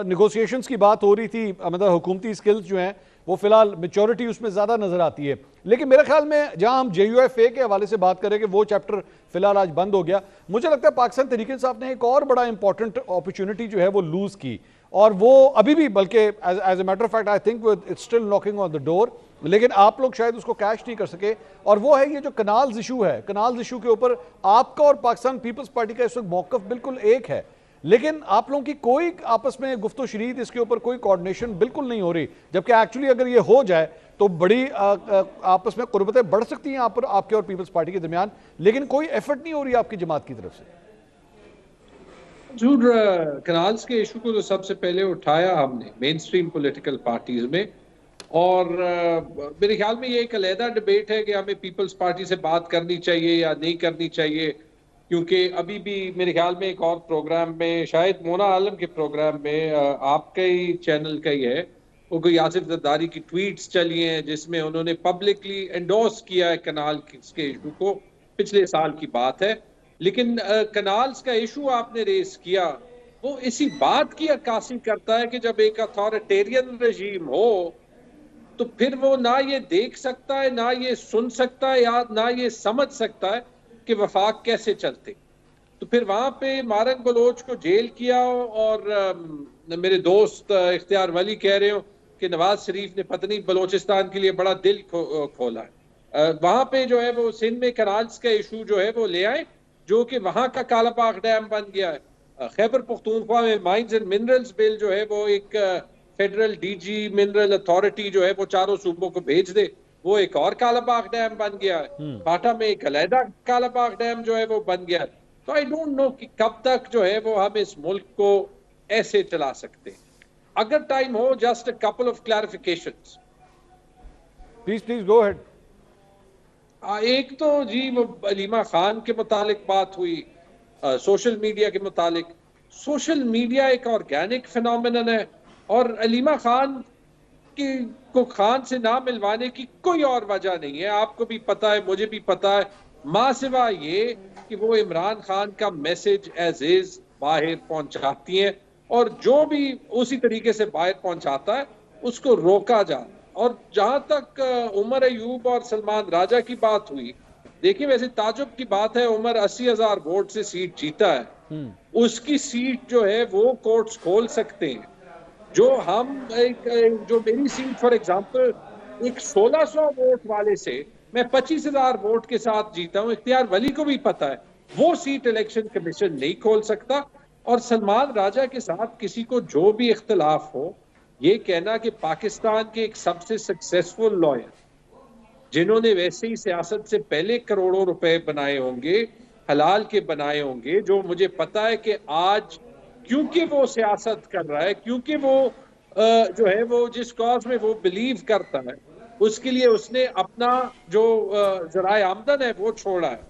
निगोशिएशंस की बात हो रही थी, मतलब हुकूमती स्किल्स जो हैं वो फिलहाल मेच्योरिटी उसमें ज्यादा नजर आती है, लेकिन मेरे ख्याल में जहां हम JUFA के हवाले से बात करें कि वो चैप्टर फिलहाल आज बंद हो गया, मुझे लगता है पाकिस्तान तहरीक इंसाफ ने एक और बड़ा इंपॉर्टेंट अपॉर्चुनिटी जो है वो लूज की, और वो अभी भी बल्कि as a matter of fact I think it's still knocking on the door, लेकिन आप लोग शायद उसको कैश नहीं कर सके। और वो है ये जो कनाल्स इशू है, कनाल्स इशू के ऊपर आपका और पाकिस्तान पीपल्स पार्टी का इस वक्त मौकफ बिल्कुल एक है, लेकिन आप लोगों की कोई आपस में गुफ्तो शरीद इसके ऊपर कोई कोऑर्डिनेशन बिल्कुल नहीं हो रही, जबकि एक्चुअली अगर ये हो जाए तो बड़ी आपस में कुर्बतें बढ़ सकती हैं आपके और पीपल्स पार्टी के दरमियान, लेकिन कोई एफर्ट नहीं हो रही आपकी जमात की तरफ से। जरूर कनाल्स के इशू को तो सबसे पहले उठाया हमने मेन स्ट्रीम पॉलिटिकल पार्टीज में, और मेरे ख्याल में ये एक अलहदा डिबेट है कि हमें पीपल्स पार्टी से बात करनी चाहिए या नहीं करनी चाहिए, क्योंकि अभी भी मेरे ख्याल में एक और प्रोग्राम में, शायद मोना आलम के प्रोग्राम में, आपके ही चैनल का ही है, वो कोई आसिफ जरदारी की ट्वीट्स चली हैं जिसमें उन्होंने पब्लिकली एंडोर्स किया है कनाल के इशू को। पिछले साल की बात है, लेकिन कनाल्स का इशू आपने रेस किया, वो इसी बात की अक्कासी करता है कि जब एक अथॉरिटेरियन रजीम हो तो फिर वो ना ये देख सकता है, ना ये सुन सकता है, या ना ये समझ सकता है कि वफाक कैसे चलते। तो फिर वहां पे मारंग बलोच को जेल किया, और मेरे दोस्त इख्तियार वली कह रहे हो कि नवाज शरीफ ने पत्नी बलोचिस्तान के लिए बड़ा दिल खोला है। वहां पे जो है वो सिंध में कनाल्स का इशू जो है वो ले आए, जो कि वहां का कालापाक डैम बन गया है। खैबर पख्तूनख्वा में माइंस एंड मिनरल्स बिल जो है वो एक फेडरल डीजी मिनरल अथॉरिटी जो है वो चारों सूबों को भेज दे, वो एक और कालापाक डैम बन गया है। पाटा में एक अलहदा कालापाक डैम जो है वो बन गया है। तो आई डोंट नो कि कब तक जो है वो हम इस मुल्क को ऐसे चला सकते हैं। अगर टाइम हो, just a couple of clarifications. Please go ahead. एक तो जी वो अलीमा खान के मुतालिक बात हुई, सोशल मीडिया के मुतालिक। सोशल मीडिया एक ऑर्गेनिक फिनोमिनन है, और अलीमा खान को खान से ना मिलवाने की कोई और वजह नहीं है। आपको भी पता है, मुझे भी पता है, मां सिवा ये कि वो इमरान खान का मैसेज एज इज बाहर पहुंचाती हैं, और जो भी उसी तरीके से बाहर पहुंचाता है उसको रोका जा। और जहां तक उमर अयूब और सलमान राजा की बात हुई, देखिए वैसे ताजुब की बात है, उमर 80,000 वोट से सीट जीता है, उसकी सीट जो है वो कोर्ट्स खोल सकते हैं। जो हम जो मेरी सीट फॉर एग्जांपल एक 1600 वोट वाले से मैं 25,000 वोट के साथ जीता हूं, इख्तियार वली को भी पता है, वो सीट इलेक्शन कमीशन नहीं खोल सकता। और सलमान राजा के साथ किसी को जो भी इख्तिलाफ हो, ये कहना कि पाकिस्तान के एक सबसे सक्सेसफुल लॉयर जिन्होंने वैसे ही सियासत से पहले करोड़ों रुपए बनाए होंगे, हलाल के बनाए होंगे, जो मुझे पता है कि आज क्योंकि वो सियासत कर रहा है, क्योंकि वो जो है वो जिस कॉज में वो बिलीव करता है, उसके लिए उसने अपना जो जराए आमदन है वो छोड़ा है।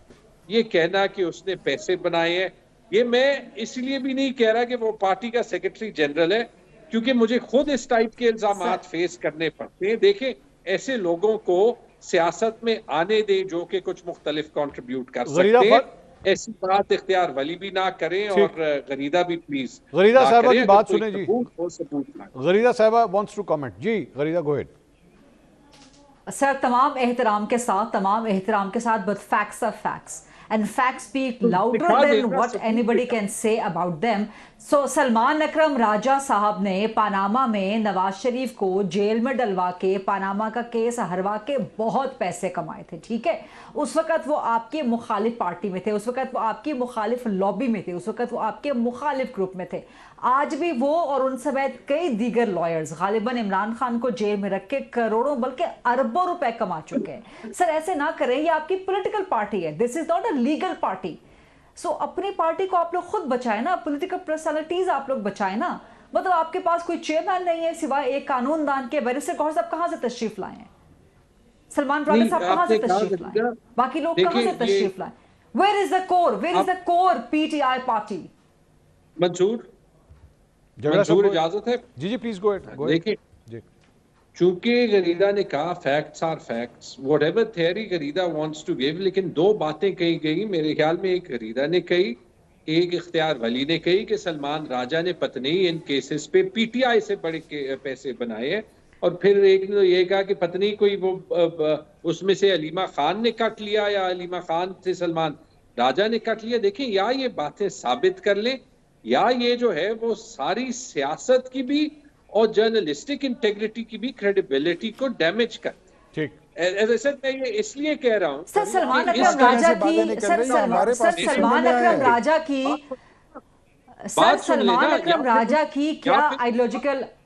ये कहना कि उसने पैसे बनाए हैं, ये मैं इसलिए भी नहीं कह रहा कि वो पार्टी का सेक्रेटरी जनरल है, क्योंकि मुझे खुद इस टाइप के इल्जामात फेस करने पड़ते हैं। देखें, ऐसे लोगों को सियासत में आने दें जो कि कुछ मुख्तलिफ कंट्रीब्यूट कर सकते हैं। ऐसी बात इख्तियार वली भी ना करें, और गरीदा भी प्लीज गरीदा साहबा की बात सुने जी। सबूत गरीदा साहबा वांट्स टू कमेंट। जी गरीदा, गो अहेड। सर, तमाम एहतराम के साथ but facts are facts and facts speak louder than what anybody can say about them. So Salman Akram Raja साहब ने पानामा में नवाज शरीफ को जेल में डलवा के पानामा का केस हरवा के बहुत पैसे कमाए थे, ठीक है। उस वक्त वो आपके मुखालिफ पार्टी में थे, उस वक्त वो आपकी मुखालिफ लॉबी में थे, उस वक्त वो आपके मुखालिफ ग्रुप में थे। आज भी वो और उन समेत कई दीगर लॉयर्स गालिबन इमरान खान को जेल में रख के करोड़ों बल्कि अरबों रुपए कमा चुके हैं। सर ऐसे ना करें, ये आपकी पॉलिटिकल पार्टी है, this is not a legal party. So अपनी पार्टी को आप लोग खुद बचाए ना, पॉलिटिकल पर्सनालिटीज आप लोग बचाए ना। मतलब आपके पास कोई चेयरमैन नहीं है सिवाय एक कानूनदान के। बैरिस्टर गौहर साहब कहां से तशरीफ लाए हैं? सलमान राजा साहब कहां से तशरीफ लाए? बाकी लोग कहां से तशरीफ लाए? Where is the core, where is the core PTI party? मंजूर इजाजत है? जी प्लीज गो अहेड। देखिए, चूंकि गरीदा ने कहा facts are facts, whatever theory Gharida wants to give, लेकिन दो बातें कही गई मेरे ख्याल में। एक गरीदा ने कही, एक इख्तियार वली ने कही कि सलमान राजा ने पत्नी इन केसेस पे पीटीआई से बड़े पैसे बनाए हैं, और फिर एक ने ये कहा कि पत्नी कोई वो उसमें से अलीमा खान ने कट लिया या अलीमा खान से सलमान राजा ने कट लिया। देखें, या ये बातें साबित कर लें, या ये जो है वो सारी सियासत की भी और जर्नलिस्टिक इंटेग्रिटी की भी क्रेडिबिलिटी को डैमेज कर। ठीक, मैं ये इसलिए कह रहा हूं सर, सलमान अकरम राजा की सलमान अकरम राजा की क्या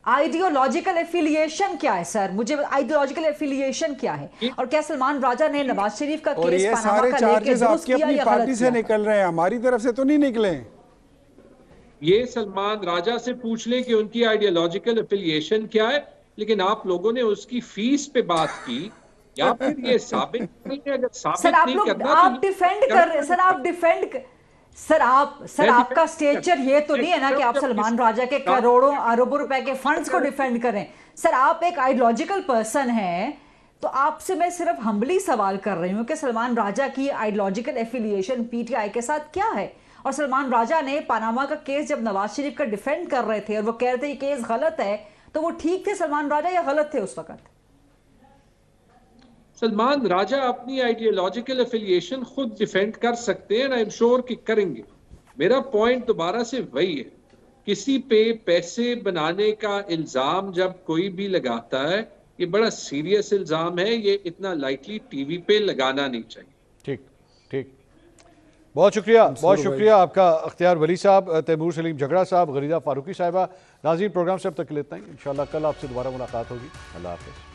आइडियोलॉजिकल एफिलिएशन क्या है? सर मुझे आइडियोलॉजिकल एफिलिएशन क्या है, और क्या सलमान राजा ने नवाज शरीफ का केस ये सारे चार्जेस आपकी अपनी पार्टी से निकल रहे हैं, हमारी तरफ से तो नहीं निकले। ये सलमान राजा से पूछ लें कि उनकी आइडियोलॉजिकल एफिलिएशन क्या है, लेकिन आप लोगों ने उसकी फीस पे बात की, या फिर ये साबित नहीं है, अगर सर साबित आप नहीं लोग करना आप तो डिफेंड कर रहे, सर आप डिफेंड, सर आपका स्टेचर ये तो नहीं है ना कि आप सलमान राजा के करोड़ों अरबों रुपए के फंड्स को डिफेंड करें। सर आप एक आइडियोलॉजिकल पर्सन हैं, तो आपसे मैं सिर्फ हम्बली सवाल कर रही हूँ कि सलमान राजा की आइडियोलॉजिकल एफिलिएशन पीटीआई के साथ क्या है। और सलमान राजा ने पनामा का केस जब नवाज शरीफ का डिफेंड कर रहे थे और वो कह रहे थे ये केस गलत है, तो वो ठीक थे सलमान राजा या गलत थे उस वक्त? सलमान राजा अपनी आइडियोलॉजिकल एफिलिएशन खुद डिफेंड कर सकते हैं, आई एम श्योर कि करेंगे। मेरा पॉइंट दोबारा से वही है, किसी पे पैसे बनाने का इल्जाम जब कोई भी लगाता है, ये बड़ा सीरियस इल्जाम है, ये इतना लाइटली टीवी पे लगाना नहीं चाहिए। ठीक ठीक, बहुत शुक्रिया आपका अख्तियार वली साहब, तैमूर सलीम झगड़ा साहब, गरीदा फारूकी साहिबा। नाज़रीन, प्रोग्राम से अब तक के लिए इतना ही। इंशाल्लाह कल आपसे दोबारा मुलाकात होगी। अल्लाह हाफ़िज़।